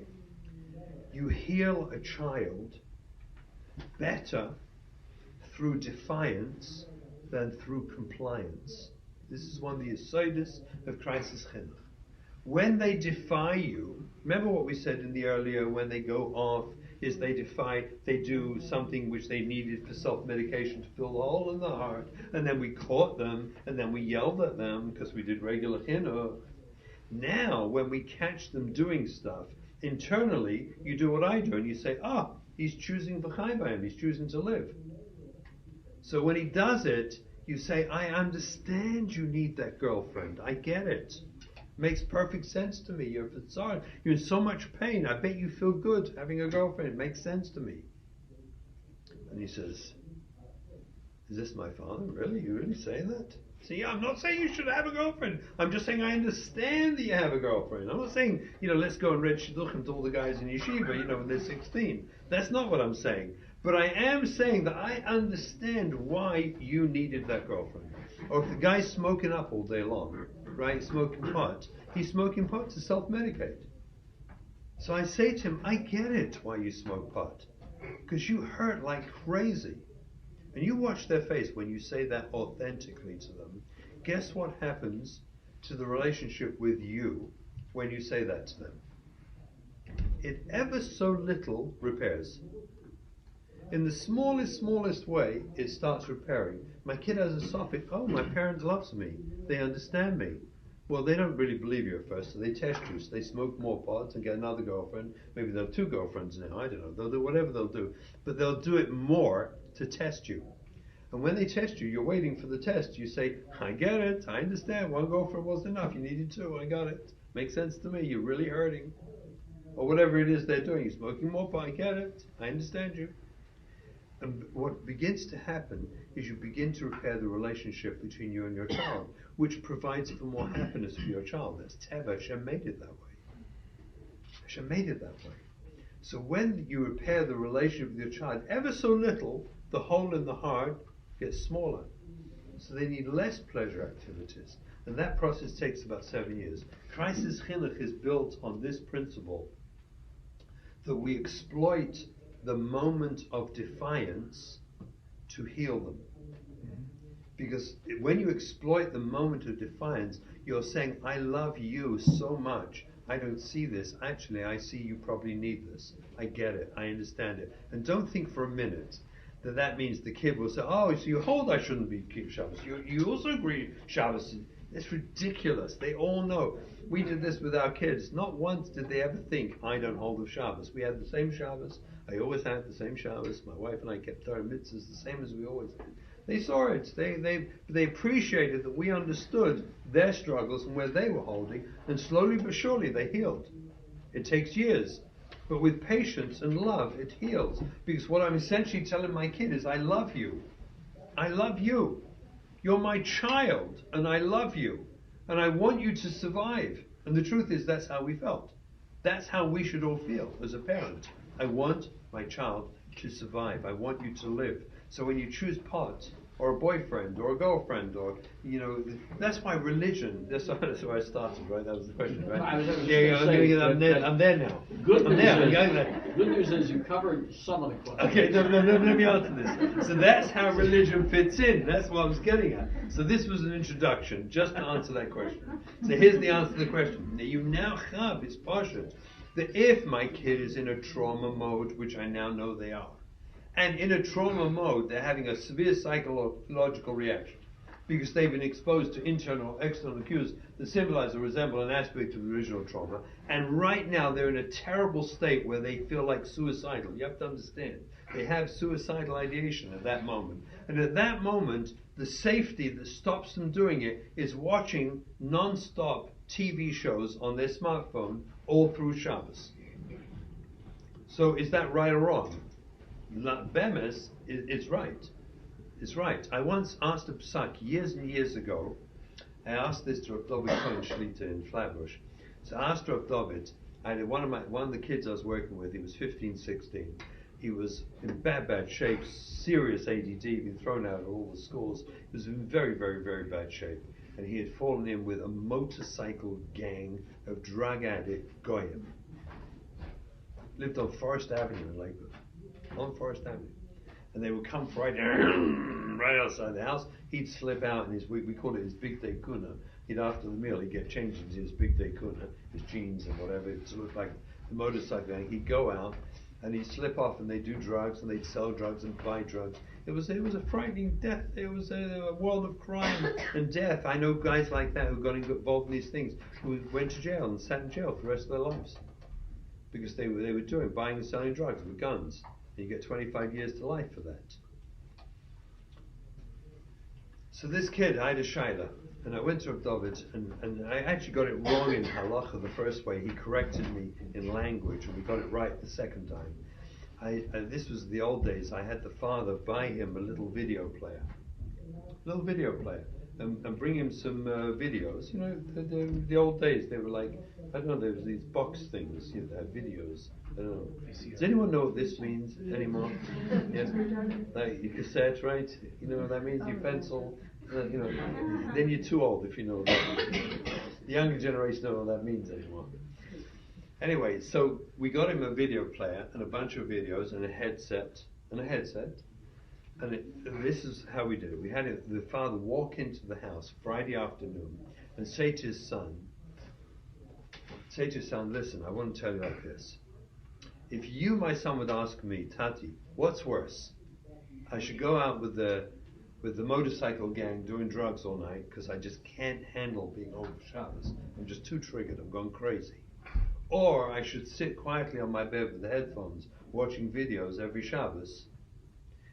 You heal a child better through defiance than through compliance. This is one of the yesodis of crisis chinuch. When they defy you, remember what we said in the earlier, when they go off, is they do something which they needed for self-medication to fill the hole in the heart, and then we caught them, and then we yelled at them because we did regular chinuch. Now, when we catch them doing stuff, internally, you do what I do, and you say, he's choosing v'chai, he's choosing to live. So when he does it, you say, I understand you need that girlfriend. I get it. Makes perfect sense to me. You're in so much pain. I bet you feel good having a girlfriend. It makes sense to me. And he says, is this my father? Really? You really saying that? See, I'm not saying you should have a girlfriend. I'm just saying I understand that you have a girlfriend. I'm not saying, let's go and read shidduchim to all the guys in yeshiva, when they're 16. That's not what I'm saying. But I am saying that I understand why you needed that girlfriend. Or if the guy's smoking up all day long, right, smoking pot, he's smoking pot to self-medicate. So I say to him, I get it why you smoke pot. Because you hurt like crazy. And you watch their face when you say that authentically to them. Guess what happens to the relationship with you when you say that to them? It ever so little repairs. In the smallest way, it starts repairing. My kid has a soffit. Oh, my parent loves me. They understand me. Well, they don't really believe you at first, so they test you. So they smoke more pots and get another girlfriend. Maybe they'll have 2 girlfriends now. I don't know. They'll do whatever they'll do. But they'll do it more to test you. And when they test you, you're waiting for the test. You say, I get it. I understand. 1 girlfriend wasn't enough. You needed 2. I got it. Makes sense to me. You're really hurting. Or whatever it is they're doing. You're smoking more pot. I get it. I understand you. And what begins to happen is you begin to repair the relationship between you and your child, which provides for more happiness for your child. That's Teva. Hashem made it that way. Hashem made it that way. So when you repair the relationship with your child, ever so little, the hole in the heart gets smaller. So they need less pleasure activities. And that process takes about 7 years. Crisis chinuch is built on this principle that we exploit the moment of defiance to heal them. Because when you exploit the moment of defiance, you're saying, I love you so much. I don't see this. Actually, I see you probably need this. I get it. I understand it. And don't think for a minute that means the kid will say, so you hold I shouldn't be keep Shabbos. You also agree Shabbos. It's ridiculous. They all know. We did this with our kids. Not once did they ever think, I don't hold of Shabbos. We had the same Shabbos. I always had the same Shabbos. My wife and I kept our mitzvahs the same as we always did. They saw it. They appreciated that we understood their struggles and where they were holding, and slowly but surely they healed. It takes years. But with patience and love, it heals. Because what I'm essentially telling my kid is, I love you. I love you. You're my child, and I love you. And I want you to survive. And the truth is, that's how we felt. That's how we should all feel as a parent. I want my child to survive. I want you to live. So when you choose pot, or a boyfriend, or a girlfriend, or, that's why religion, that's where I started, right? That was the question, right? I'm there now. Good I'm news there. I'm is, going there. good news is you covered some of the questions. Okay, no, let me answer this. So that's how religion fits in. That's what I was getting at. So this was an introduction, just to answer that question. So here's the answer to the question. Now you now have, it's partial, that if my kid is in a trauma mode, which I now know they are, and in a trauma mode, they're having a severe psychological reaction because they've been exposed to internal or external cues that symbolize or resemble an aspect of the original trauma. And right now, they're in a terrible state where they feel like suicidal. You have to understand. They have suicidal ideation at that moment. And at that moment, the safety that stops them doing it is watching non-stop TV shows on their smartphone all through Shabbos. So is that right or wrong? Bemes is right. It's right. I once asked a psak years and years ago. I asked this to Rav David Cohen Shlita in Flatbush. So I asked Rav David. I had one of the kids I was working with. He was 15, 16. He was in bad shape, serious ADD, been thrown out of all the schools. He was in very, very, very bad shape. And he had fallen in with a motorcycle gang of drug addict goyim. Lived on Forest Avenue in Lakewood. On Forest Avenue. And they would come Friday, right outside the house. He'd slip out in his, we call it his big day kuna. After the meal, he'd get changed into his big day kuna, his jeans and whatever. It looked like the motorcycle gang. He'd go out and he'd slip off and they'd do drugs and they'd sell drugs and buy drugs. It was a frightening death. It was a world of crime and death. I know guys like that who got involved in these things, who went to jail and sat in jail for the rest of their lives. Because they were buying and selling drugs with guns. You get 25 years to life for that. So this kid, I had a shaila, and I went to Rav David, and I actually got it wrong in halacha the first way. He corrected me in language, and we got it right the second time. This was the old days. I had the father buy him a little video player, and bring him some videos. The old days, they were like, I don't know, there was these box things, that had videos. I don't know. Does anyone know what this means anymore? Yes? Like your cassette, right? You know what that means? Your pencil. Then you're too old if you know that. The younger generation don't know what that means anymore. Anyway, so we got him a video player and a bunch of videos and a headset. And this is how we did it. We had the father walk into the house Friday afternoon and say to his son, listen, I want to tell you like this. If you, my son, would ask me, Tati, what's worse? I should go out with the motorcycle gang doing drugs all night because I just can't handle being home for Shabbos. I'm just too triggered. I'm going crazy. Or I should sit quietly on my bed with the headphones watching videos every Shabbos.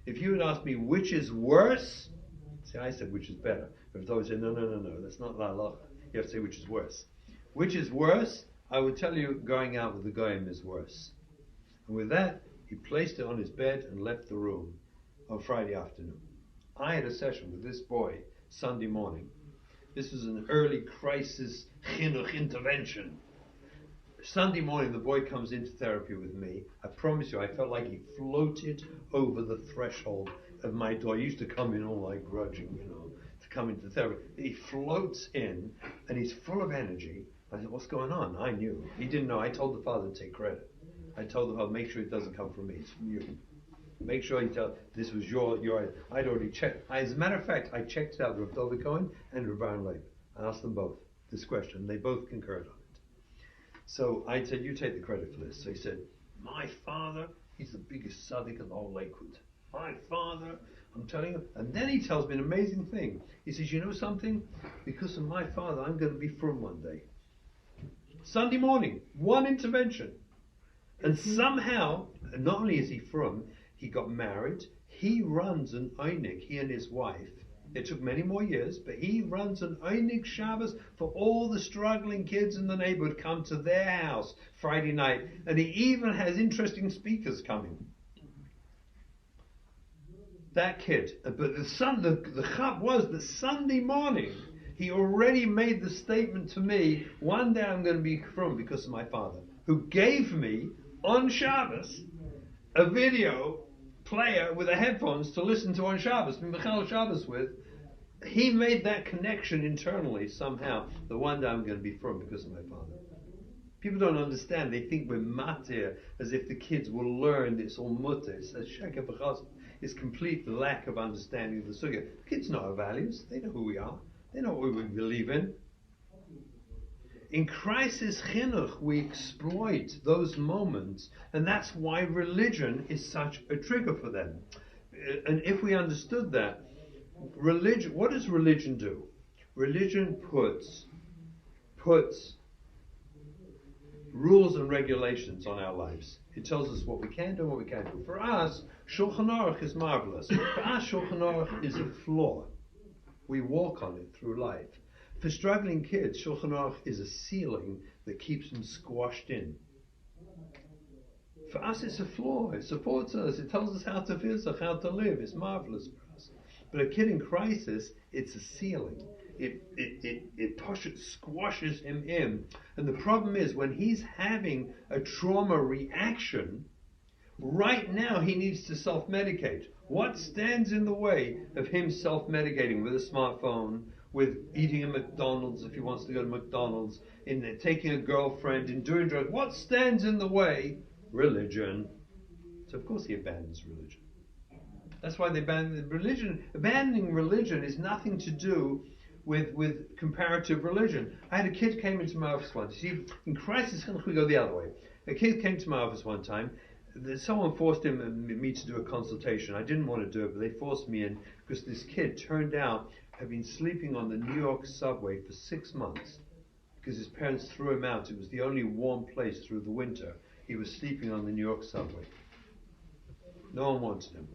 If you would ask me which is worse, see, I said which is better. But if I would say, no, that's not la halacha. You have to say which is worse. Which is worse? I would tell you going out with the goyim is worse. And with that, he placed it on his bed and left the room on Friday afternoon. I had a session with this boy Sunday morning. This was an early crisis chinuch intervention. Sunday morning, the boy comes into therapy with me. I promise you, I felt like he floated over the threshold of my door. He used to come in all like grudging, to come into therapy. He floats in, and he's full of energy. I said, what's going on? I knew. He didn't know. I told the father to take credit. I told the father, make sure it doesn't come from me. It's from you. Make sure you tell, this was your I'd already checked. As a matter of fact, I checked out Rav David Cohen and Rav Aaron Leib. I asked them both this question. They both concurred on it. So I said, you take the credit for this. So he said, my father, he's the biggest tzaddik in the whole Lakewood. My father, I'm telling you. And then he tells me an amazing thing. He says, you know something? Because of my father, I'm going to be Frum one day. Sunday morning, one intervention. And somehow, not only is he Frum, he got married. He runs an einig, he and his wife. It took many more years, but he runs an einig Shabbos for all the struggling kids in the neighborhood come to their house Friday night. And he even has interesting speakers coming. That kid. But the chap was that Sunday morning, He already made the statement to me, one day I'm going to be Frum because of my father, who gave me, on Shabbos, a video player with the headphones to listen to on Shabbos, Michal Shabbos with. He made that connection internally somehow, that one day I'm going to be Frum because of my father. People don't understand. They think we're matir, as if the kids will learn this all mutter. It's complete lack of understanding of the sugya. Kids know our values. They know who we are. They know what we believe in. In crisis chinuch, we exploit those moments, and that's why religion is such a trigger for them. And if we understood that, religion, what does religion do? Religion puts rules and regulations on our lives. It tells us what we can do and what we can't do. For us, Shulchan Aruch is marvelous. For us, Shulchan Aruch is a floor. We walk on it through life. For struggling kids, Shulchan Aruch is a ceiling that keeps them squashed in. For us, it's a floor. It supports us. It tells us how to feel, how to live. It's marvelous for us. But a kid in crisis, it's a ceiling. It pushes, squashes him in. And the problem is, when he's having a trauma reaction, right now he needs to self-medicate. What stands in the way of him self-medicating with a smartphone, with eating at McDonald's if he wants to go to McDonald's, in taking a girlfriend, in doing drugs? What stands in the way? Religion. So of course he abandons religion. That's why they abandon religion. Abandoning religion is nothing to do with comparative religion. I had a kid came into my office once. See, in crisis, we go the other way. A kid came to my office one time. Someone forced him and me to do a consultation. I didn't want to do it, but they forced me in because this kid turned out had been sleeping on the New York subway for 6 months because his parents threw him out. It was the only warm place through the winter. He was sleeping on the New York subway. No one wanted him.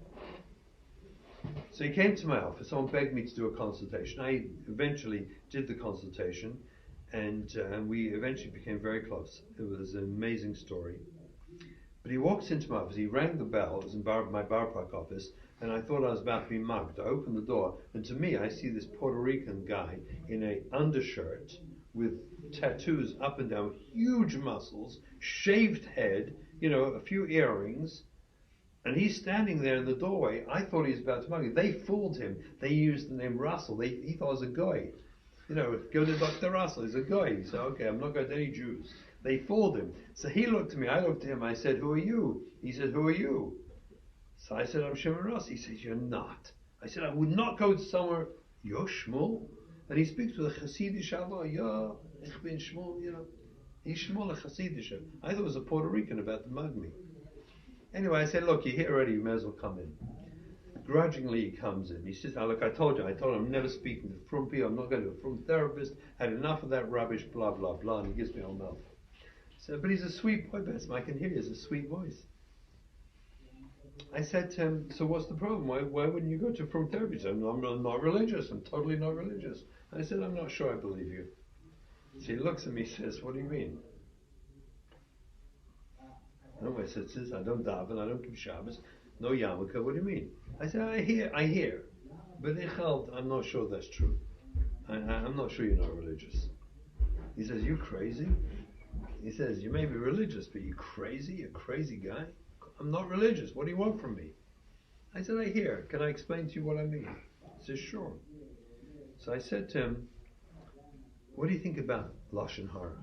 So he came to my office. Someone begged me to do a consultation. I eventually did the consultation, and we eventually became very close. It was an amazing story. But he walks into my office. He rang the bell. It was in my Bar Park office, and I thought I was about to be mugged. I opened the door, and to me, I see this Puerto Rican guy in an undershirt with tattoos up and down, huge muscles, shaved head, a few earrings. And he's standing there in the doorway. I thought he was about to mug me. They fooled him. They used the name Russell. He thought I was a guy. Go to Dr. Russell. He's a guy. He said, okay, I'm not going to any Jews. They fooled him. So he looked at me. I looked at him. I said, who are you? He said, who are you? So I said, I'm Shimon Russell. He says, you're not. I said, I would not go to somewhere. You're Shmuel? And he speaks with a Hasidish Allah. Yeah, ich bin Shmuel, He's Shmuel, a Hasidish. I thought it was a Puerto Rican about to mug me. Anyway, I said, look, you're here already, you may as well come in. Grudgingly, he comes in. He says, now look, I told him I'm never speaking to Frum people, I'm not going to a Frum therapist, had enough of that rubbish, blah, blah, blah, and he gives me all mouth. So, but he's a sweet boy, Bessie, I can hear he has a sweet voice. I said to him, so what's the problem? Why wouldn't you go to Frum therapy? He said, I'm not religious, I'm totally not religious. I said, I'm not sure I believe you. So he looks at me and says, what do you mean? No, I said, I don't daven, I don't keep Shabbos, no yarmulke, what do you mean? I said, I hear, but I'm not sure that's true. I'm not sure you're not religious. He says, you crazy? He says, you may be religious, but you crazy? A crazy guy? I'm not religious, what do you want from me? I said, I hear, can I explain to you what I mean? He says, sure. So I said to him, what do you think about Lashon Hara?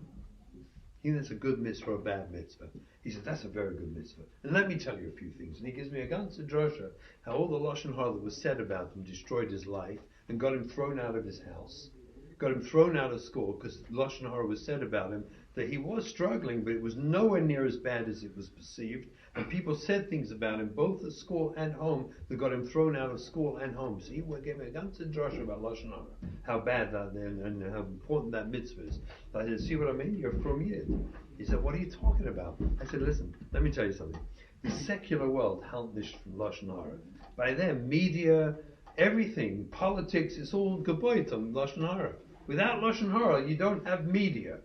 You think that's a good mitzvah or a bad mitzvah? He said, that's a very good mitzvah. And let me tell you a few things. And he gives me a ganze drosha, how all the Lashon Hara that was said about him destroyed his life and got him thrown out of his house, got him thrown out of school because Lashon Hara was said about him that he was struggling, but it was nowhere near as bad as it was perceived. And people said things about him, both at school and home, that got him thrown out of school and home. So he gave me a ganze drosha about Lashon Hara, how bad that and how important that mitzvah is. So I said, see what I mean? You're from Yid. He said, what are you talking about? I said, listen, let me tell you something. The secular world held this from Lashon Hara. By them, media, everything, politics, it's all geboit on Lashon Hara. Without Lashon Hara, you don't have media.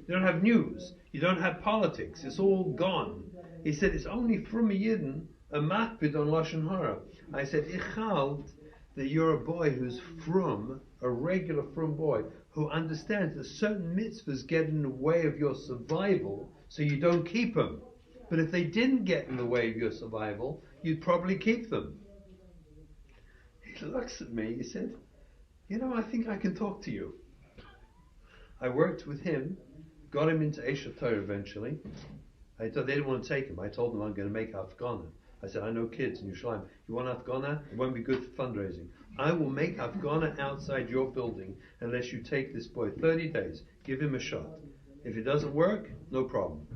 You don't have news. You don't have politics. It's all gone. He said, it's only from a Yidden, a makpid on Lashon Hara. I said, ich halt that you're a boy who's from a regular Frum boy who understands that certain mitzvahs get in the way of your survival, so you don't keep them. But if they didn't get in the way of your survival, you'd probably keep them. He looks at me, he said, I think I can talk to you. I worked with him, got him into Eshet Torah eventually. They didn't want to take him. I told them I'm going to make Afghana. I said, I know kids in Yerushalayim. You want Afghana? It won't be good for fundraising. I will make Afghana outside your building unless you take this boy 30 days. Give him a shot. If it doesn't work, no problem.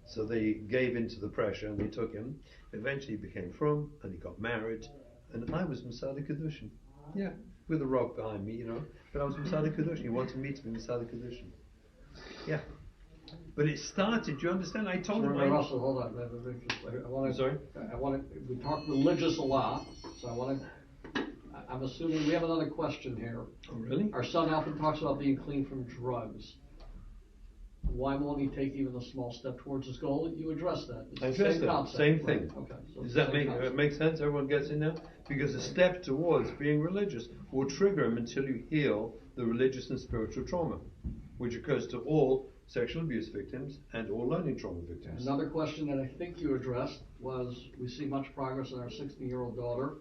So they gave in to the pressure and they took him. Eventually he became Frum and he got married. And I was Masada Kedushin. Yeah, with a rock behind me, But I was Masada Kedushin. He wanted me to be Masada Kedushin. Yeah. But it started, you understand? I told him. Rabbi Russell, hold on. I want to. We talked religious a lot, so I'm assuming we have another question here. Oh, really? Our son often talks about being clean from drugs. Why won't he take even a small step towards his goal? You address that. It's I the same that. concept. Same thing. Right. Okay. So Does that make sense? Everyone gets it now? Because a step towards being religious will trigger him until you heal the religious and spiritual trauma, which occurs to all sexual abuse victims and all learning trauma victims. Another question that I think you addressed was, we see much progress in our 16-year-old daughter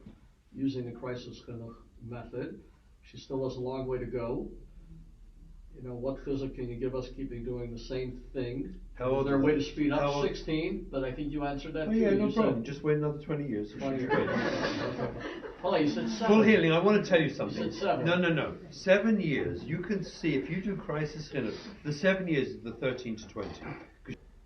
using the crisis Chinuch method. She still has a long way to go. What physics can you give us keeping doing the same thing? Is there a way to speed up 16? But I think you answered that too. Yeah, no problem. Just wait another 20 years. 20 years. Well, you said 7. Full healing. I want to tell you something. You said 7. No. 7 years. You can see if you do crisis Chinuch, the 7 years is the 13 to 20.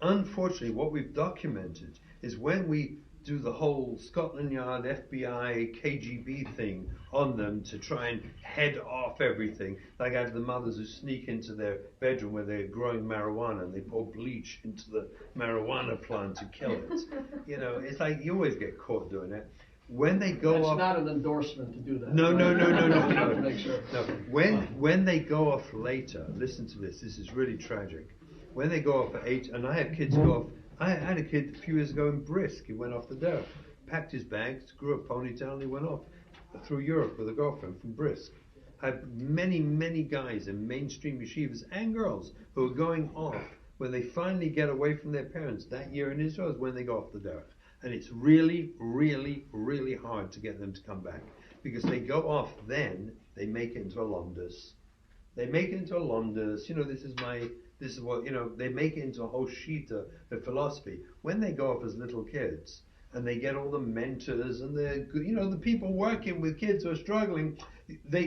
Unfortunately, what we've documented is when we do the whole Scotland Yard, FBI, KGB thing on them to try and head off everything. Like I have the mothers who sneak into their bedroom where they're growing marijuana and they pour bleach into the marijuana plant to kill it. It's like you always get caught doing it. When they go off... It's not an endorsement to do that. No. To make sure. No. When they go off later, listen to this is really tragic. When they go off at 8, and I have kids go off. I had a kid a few years ago in Brisk. He went off the derech, packed his bags, grew a ponytail, and he went off through Europe with a girlfriend from Brisk. I have many guys in mainstream yeshivas and girls who are going off when they finally get away from their parents. That year in Israel is when they go off the derech. And it's really hard to get them to come back. Because they go off then, they make it into a lomdus. This is what, they make it into a whole shita of philosophy. When they go off as little kids, and they get all the mentors and the people working with kids who are struggling,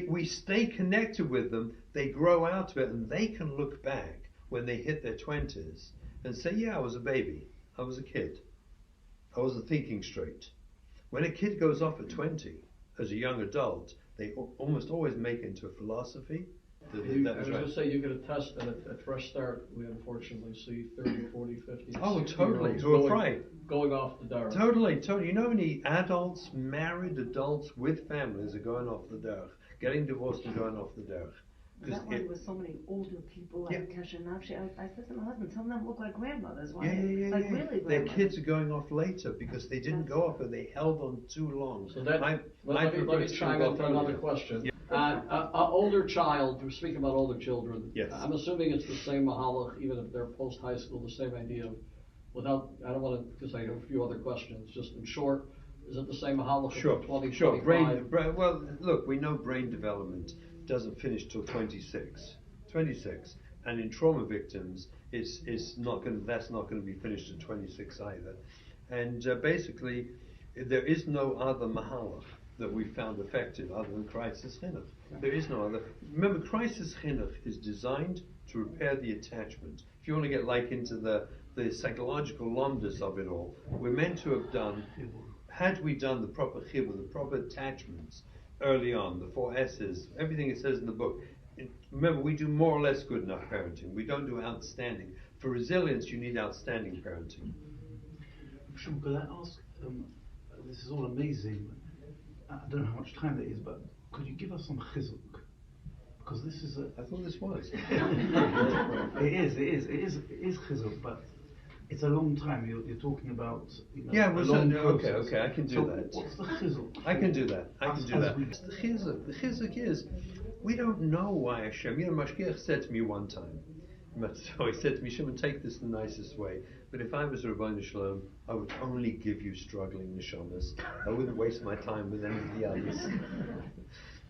we stay connected with them, they grow out of it, and they can look back when they hit their 20s and say, yeah, I was a baby, I was a kid, I wasn't thinking straight. When a kid goes off at 20, as a young adult, they almost always make it into a philosophy. I was going to say, you get a test that at Fresh Start, we unfortunately see 30, 40, 50, oh, 60 totally, who are fried. Going off the derech. Totally. You know how many adults, married adults with families are going off the derech, getting divorced and going off the derech? That why there were so many older people like Chinuch. I said to my husband, some of them look like grandmothers. Why? Yeah. Like really grandmothers. Their kids are going off later because they didn't go off and they held on too long. So that, let me chime in for another question. An older child, we're speaking about older children. Yes. I'm assuming it's the same mahalach, even if they're post-high school, the same idea. I don't want to, because I have a few other questions. Just in short, is it the same mahalach? Sure. 20, Sure. 25? Well, look, we know brain development doesn't finish till 26, and in trauma victims, that's not going to be finished at 26 either. And basically, there is no other mahalach that we found effective other than crisis chinuch. There is no other. Remember, crisis chinuch is designed to repair the attachment. If you want to get into the psychological lomdus of it all, we're meant to have done, had we done the proper chibur, the proper attachments early on, the 4 S's, everything it says in the book. Remember, we do more or less good enough parenting. We don't do outstanding. For resilience, you need outstanding parenting. Frum, could I ask, this is all amazing. I don't know how much time there is, but could you give us some chizuk? Because this is I thought this was. It is chizuk, but It's a long time. You're talking about. Yeah, a long okay, I can do so that. What's the chizuk? I can do that. The The chizuk is, we don't know why Hashem. Mashgiach said to me one time, so he said to me, Shimon, take this the nicest way, but if I was Rabbi Shalom, I would only give you struggling neshamas. I wouldn't waste my time with any of the others.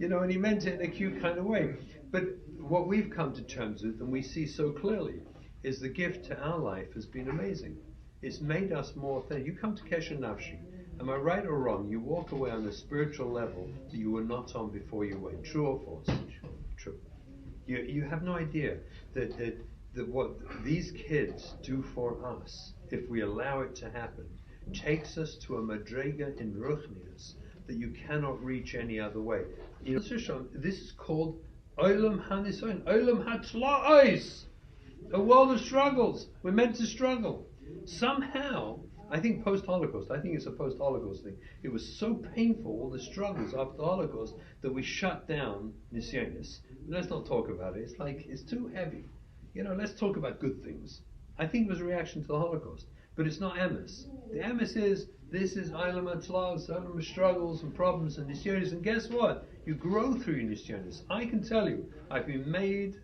And he meant it in a cute kind of way. But what we've come to terms with, and we see so clearly, is the gift to our life has been amazing. It's made us more thin. You come to Kesher Nafshi, am I right or wrong? You walk away on a spiritual level that you were not on before you went. True or false? True. You have no idea that what these kids do for us, if we allow it to happen, takes us to a madrega in ruchnius that you cannot reach any other way. This is called Olam Hanisoin, Olam Hatla'os, a world of struggles. We're meant to struggle. Somehow, I think post-Holocaust, I think it's a post-Holocaust thing. It was so painful, all the struggles after the Holocaust, that we shut down Nisyonis. Let's not talk about it. It's too heavy. Let's talk about good things. I think it was a reaction to the Holocaust. But it's not emes. The emes is, this is Eilam Atlaos, Eilam of struggles and problems and Nisyonis. And guess what? You grow through your Nisyonis. I can tell you, I've been made,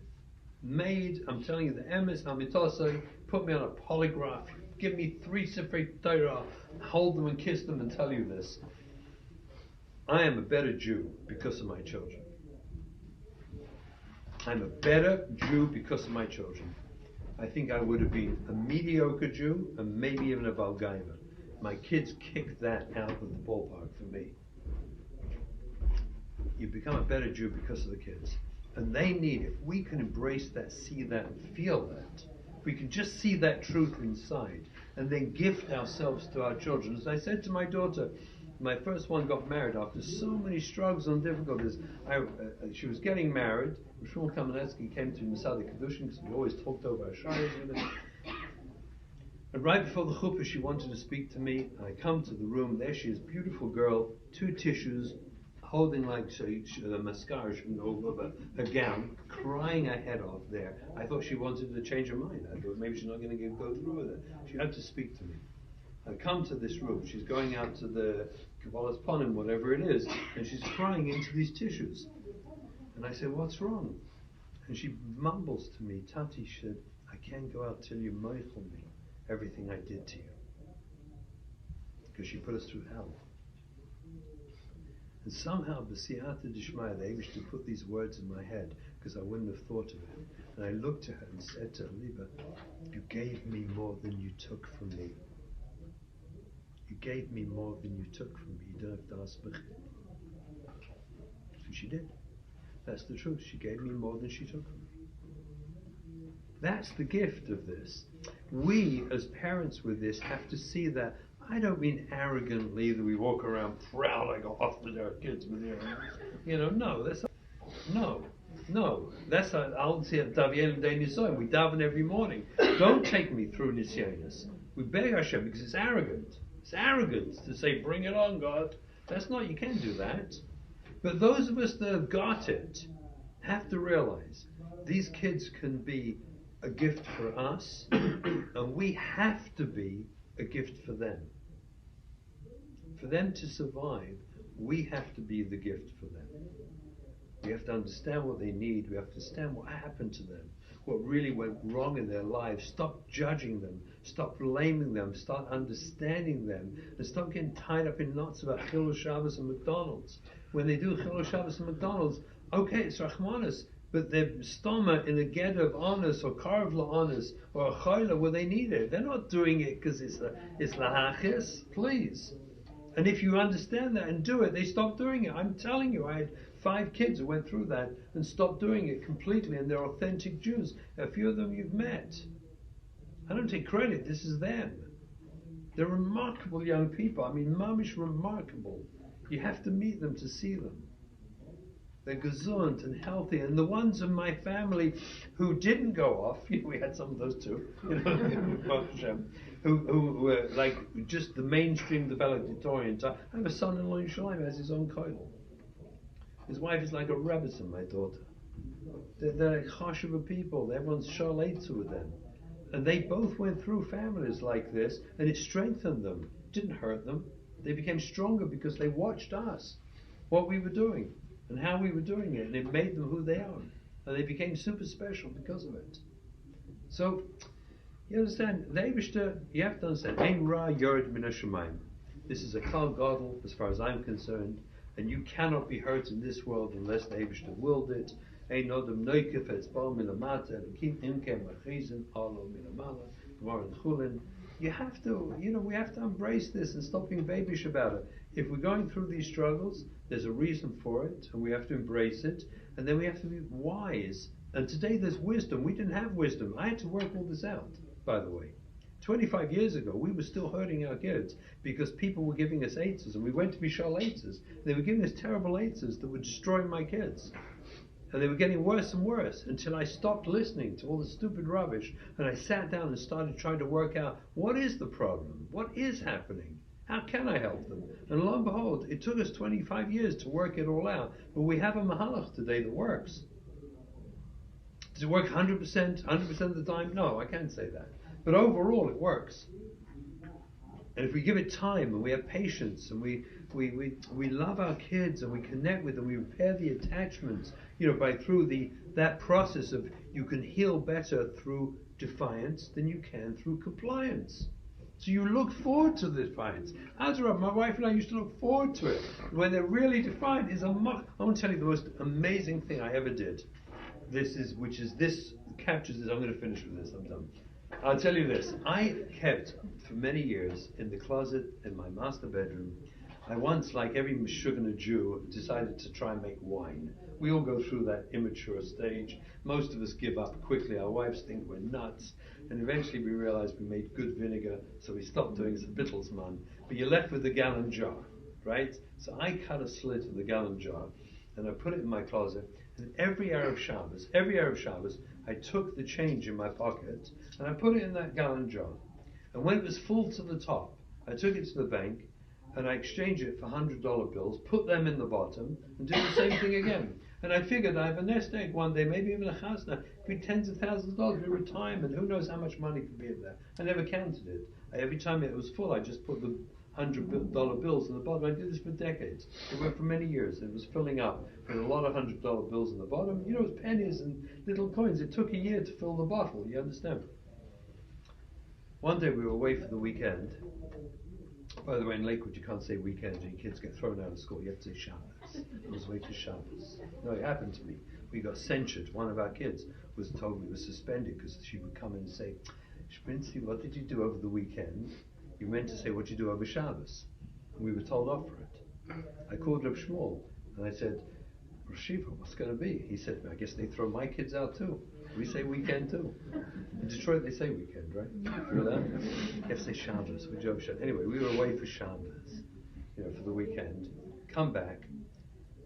I'm telling you the emes, Hamitosai, put me on a polygraph, give me 3 Sifrei Torah, hold them and kiss them and tell you this. I am a better Jew because of my children. I'm a better Jew because of my children. I think I would have been a mediocre Jew and maybe even a Balgaiva. My kids kicked that out of the ballpark for me. You become a better Jew because of the kids. And they need, if we can embrace that, see that, and feel that, if we can just see that truth inside, and then gift ourselves to our children. As I said to my daughter, my first one got married after so many struggles and difficulties. She was getting married. Shmuel Kamenetsky came to Masada Kedushin because we always talked over our shayas with him. And right before the chuppah, she wanted to speak to me. I come to the room. There she is, beautiful girl, 2 tissues, holding like a mascara over her gown, crying her head off there. I thought she wanted to change her mind. I thought maybe she's not going to go through with it. She had to speak to me. I come to this room. She's going out to the Kabbalah's Panim, whatever it is, and she's crying into these tissues. And I said, what's wrong? And she mumbles to me, Tati, she said, I can't go out till you meichel me everything I did to you. Because she put us through hell. And somehow, b'siyata d'shmaya, they wished to put these words in my head, because I wouldn't have thought of it. And I looked to her and said to her, Liba, you gave me more than you took from me. You gave me more than you took from me. You don't have to ask me. And she did. That's the truth. She gave me more than she took from me. That's the gift of this. We, as parents with this, have to see that. I don't mean arrogantly that we walk around proud like off with our kids with no, that's no. That's I'll say Davien Day Nisoy. We daven every morning. Don't take me through Nisyonis. We beg Hashem because it's arrogant. It's arrogant to say, bring it on, God. That's not, you can't do that. But those of us that have got it have to realize these kids can be a gift for us, and we have to be a gift for them. For them to survive, we have to be the gift for them. We have to understand what they need. We have to understand what happened to them, what really went wrong in their lives. Stop judging them. Stop blaming them. Start understanding them. And stop getting tied up in knots about Chilul Shabbos and McDonald's. When they do Chilul Shabbos and McDonald's, okay, it's Rachmanis, but they're stoma in a get of honest or carve la honest or a chayla where they need it. They're not doing it because it's lahachis, please. And if you understand that and do it, they stop doing it. I'm telling you, I had 5 kids who went through that and stopped doing it completely, and they're authentic Jews. A few of them you've met. I don't take credit, this is them. They're remarkable young people. I mean, mamish remarkable. You have to meet them to see them. They're gesund and healthy, and the ones in my family who didn't go off, we had some of those too, who were like just the mainstream valedictorians. I have a son-in-law in Yerushalayim who has his own kollel. His wife is like a rebbetzin, my daughter. They're like chashuva people. Everyone's shalei to with them. And they both went through families like this, and it strengthened them. It didn't hurt them. They became stronger because they watched us, what we were doing, and how we were doing it, and it made them who they are. And they became super special because of it. So, you understand, the Eibishter, you have to understand, Ein Ra Yored Min HaShamayim. This is a Kal Gadol, as far as I'm concerned, and you cannot be hurt in this world unless the Eibishter willed it. Ein Odom Noikef Etzbal Milamata, Elokim Imkem Achizin, Alo Milamala, Gemara and Chulin. You have to, we have to embrace this and stop being babyish about it. If we're going through these struggles, there's a reason for it, and we have to embrace it, and then we have to be wise. And today there's wisdom. We didn't have wisdom. I had to work all this out, by the way. 25 years ago, we were still hurting our kids because people were giving us eitzes, and we went to Mishal eitzes. They were giving us terrible eitzes that were destroying my kids. And they were getting worse and worse until I stopped listening to all the stupid rubbish, and I sat down and started trying to work out, what is the problem? What is happening? How can I help them? And lo and behold, it took us 25 years to work it all out, but we have a mahalach today that works. Does it work 100% of the time? No, I can't say that. But overall, it works. And if we give it time and we have patience and we love our kids and we connect with them, we repair the attachments, through that process of, you can heal better through defiance than you can through compliance. So you look forward to the defiance. Azra, my wife and I used to look forward to it. When they're really defiant, I want to tell you the most amazing thing I ever did. This captures this. I'm going to finish with this. I'm done. I'll tell you this. I kept, for many years, in the closet in my master bedroom, I once, like every Meshuggah Jew, decided to try and make wine. We all go through that immature stage. Most of us give up quickly. Our wives think we're nuts. And eventually we realized we made good vinegar, so we stopped doing it. It's a Bittelsmann. But you're left with the gallon jar, right? So I cut a slit in the gallon jar, and I put it in my closet. And every Erev Shabbos, I took the change in my pocket, and I put it in that gallon jar. And when it was full to the top, I took it to the bank, and I exchanged it for $100 bills, put them in the bottom, and did the same thing again. And I figured I have a nest egg one day, maybe even a chasna, could be tens of thousands of dollars, be retirement, who knows how much money could be in there. I never counted it. Every time it was full, I just put the $100 bills in the bottom. I did this for decades. It went for many years. It was filling up with a lot of $100 bills in the bottom. It was pennies and little coins. It took a year to fill the bottle, you understand? One day we were away for the weekend. By the way, in Lakewood you can't say weekend, your kids get thrown out of school. You have to say Shabbos. I was away for Shabbos. No, it happened to me. We got censured. One of our kids was told we were suspended because she would come in and say, Shprinzi, what did you do over the weekend? You meant to say what you do over Shabbos. And we were told off for it. I called Reb Shmuel and I said, Rashiva, what's going to be? He said, I guess they throw my kids out too. We say weekend too. In Detroit they say weekend, right? You know that? You have to say Shabbos. Anyway, we were away for Shabbos, for the weekend. Come back,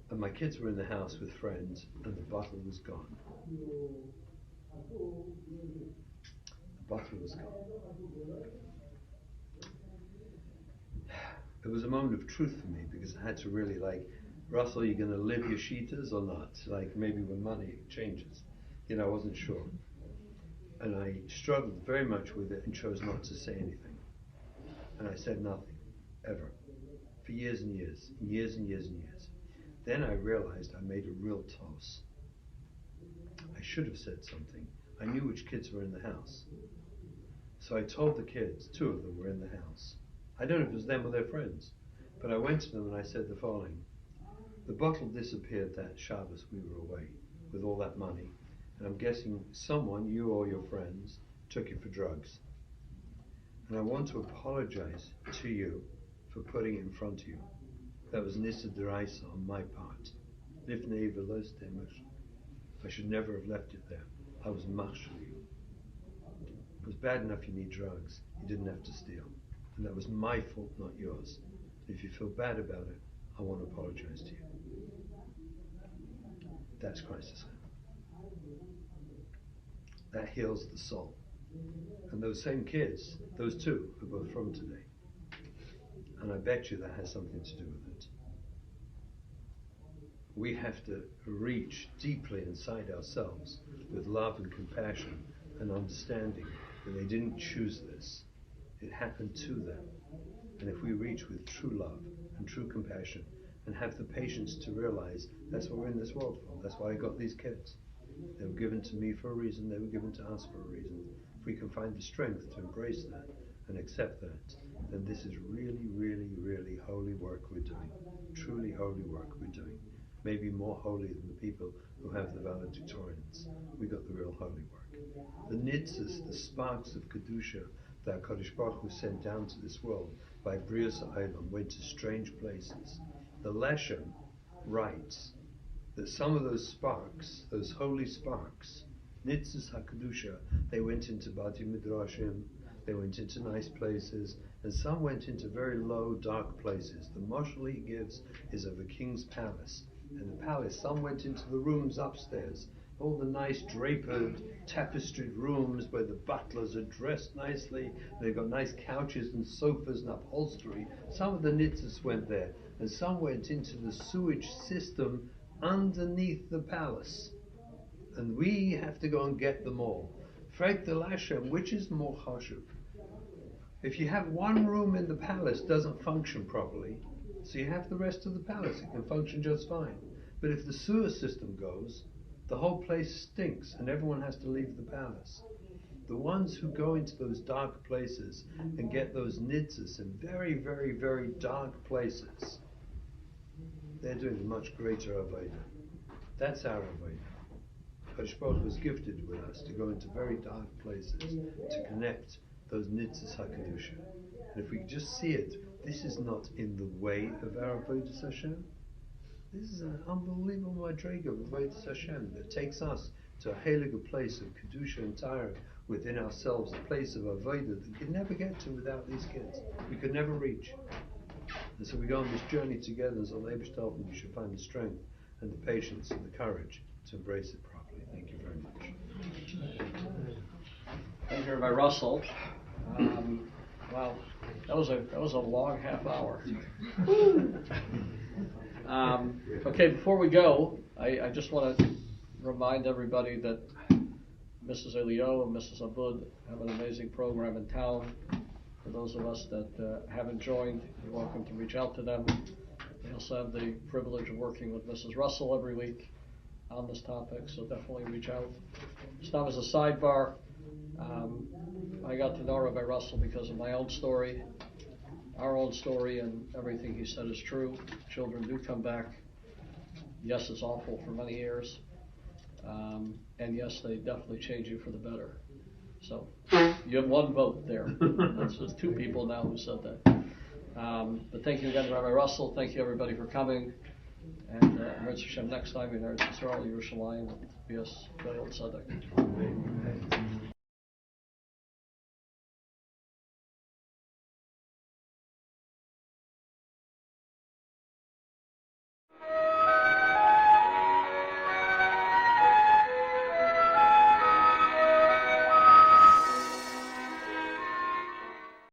and my kids were in the house with friends, and the bottle was gone. The bottle was gone. It was a moment of truth for me because I had to really Russell, are you going to live your shitas or not? Maybe when money changes. I wasn't sure. And I struggled very much with it and chose not to say anything. And I said nothing, ever. For years and years, and years and years and years. Then I realized I made a real toss. I should have said something. I knew which kids were in the house. So I told the kids, 2 of them were in the house. I don't know if it was them or their friends, but I went to them and I said the following. The bottle disappeared that Shabbos we were away with all that money. And I'm guessing someone, you or your friends, took it for drugs. And I want to apologize to you for putting it in front of you. That was Nissa Deraisa on my part. I should never have left it there. I was machshel you. It was bad enough you need drugs. You didn't have to steal. And that was my fault, not yours. If you feel bad about it, I want to apologize to you. That's Christ's hand. That heals the soul. And those same kids, those 2, are both from today. And I bet you that has something to do with it. We have to reach deeply inside ourselves with love and compassion and understanding But they didn't choose this. It happened to them. And if we reach with true love and true compassion and have the patience to realize that's what we're in this world for, that's why I got these kids. They were given to me for a reason, they were given to us for a reason. If we can find the strength to embrace that and accept that, then this is really, really, really holy work we're doing. Truly holy work we're doing. Maybe more holy than the people who have the valedictorians. We got the real holy work. The nitzes, the sparks of Kedusha that HaKadosh Baruch Hu sent down to this world by Brias Ha'olam went to strange places. The Leshem writes that some of those sparks, those holy sparks, nitzes HaKedusha, they went into Bati Midrashim, they went into nice places, and some went into very low, dark places. The mashal he gives is of a king's palace. And the palace, some went into the rooms upstairs, all the nice drapered, tapestried rooms where the butlers are dressed nicely, they've got nice couches and sofas and upholstery. Some of the nitzes went there, and some went into the sewage system underneath the palace. And we have to go and get them all. Frag the Lashem, which is more chashuv? If you have one room in the palace, it doesn't function properly, so you have the rest of the palace, it can function just fine. But if the sewer system goes, the whole place stinks and everyone has to leave the palace. The ones who go into those dark places and get those nitzes in very, very, very dark places, they're doing a much greater avodah. That's our avodah. Kadosh Baruch Hu was gifted with us to go into very dark places to connect those nitzes HaKedusha. And if we just see it, this is not in the way of our avodas Hashem. This is an unbelievable madrega of avodas Hashem that takes us to a heilige place of kedusha and Torah within ourselves, a place of avodah that we could never get to without these kids. We could never reach. And so we go on this journey together as a Leibush Telf, and we should find the strength and the patience and the courage to embrace it properly. Thank you very much. Thank you, Rabbi Russell. Wow, that was a long half hour. Okay, before we go, I just want to remind everybody that Mrs. Elio and Mrs. Abud have an amazing program in town. For those of us that haven't joined, you're welcome to reach out to them. They also have the privilege of working with Mrs. Russell every week on this topic, so definitely reach out. Just now as a sidebar, I got to know Rabbi Russell because of my own story, our own story, and everything he said is true. Children do come back. Yes, it's awful for many years. And yes, they definitely change you for the better. So you have one vote there. There's two people now who said that. But thank you again, Rabbi Russell. Thank you everybody for coming. And Eretz Hashem next time in Eretz Yisrael, Yerushalayim, Bias, Tzedek.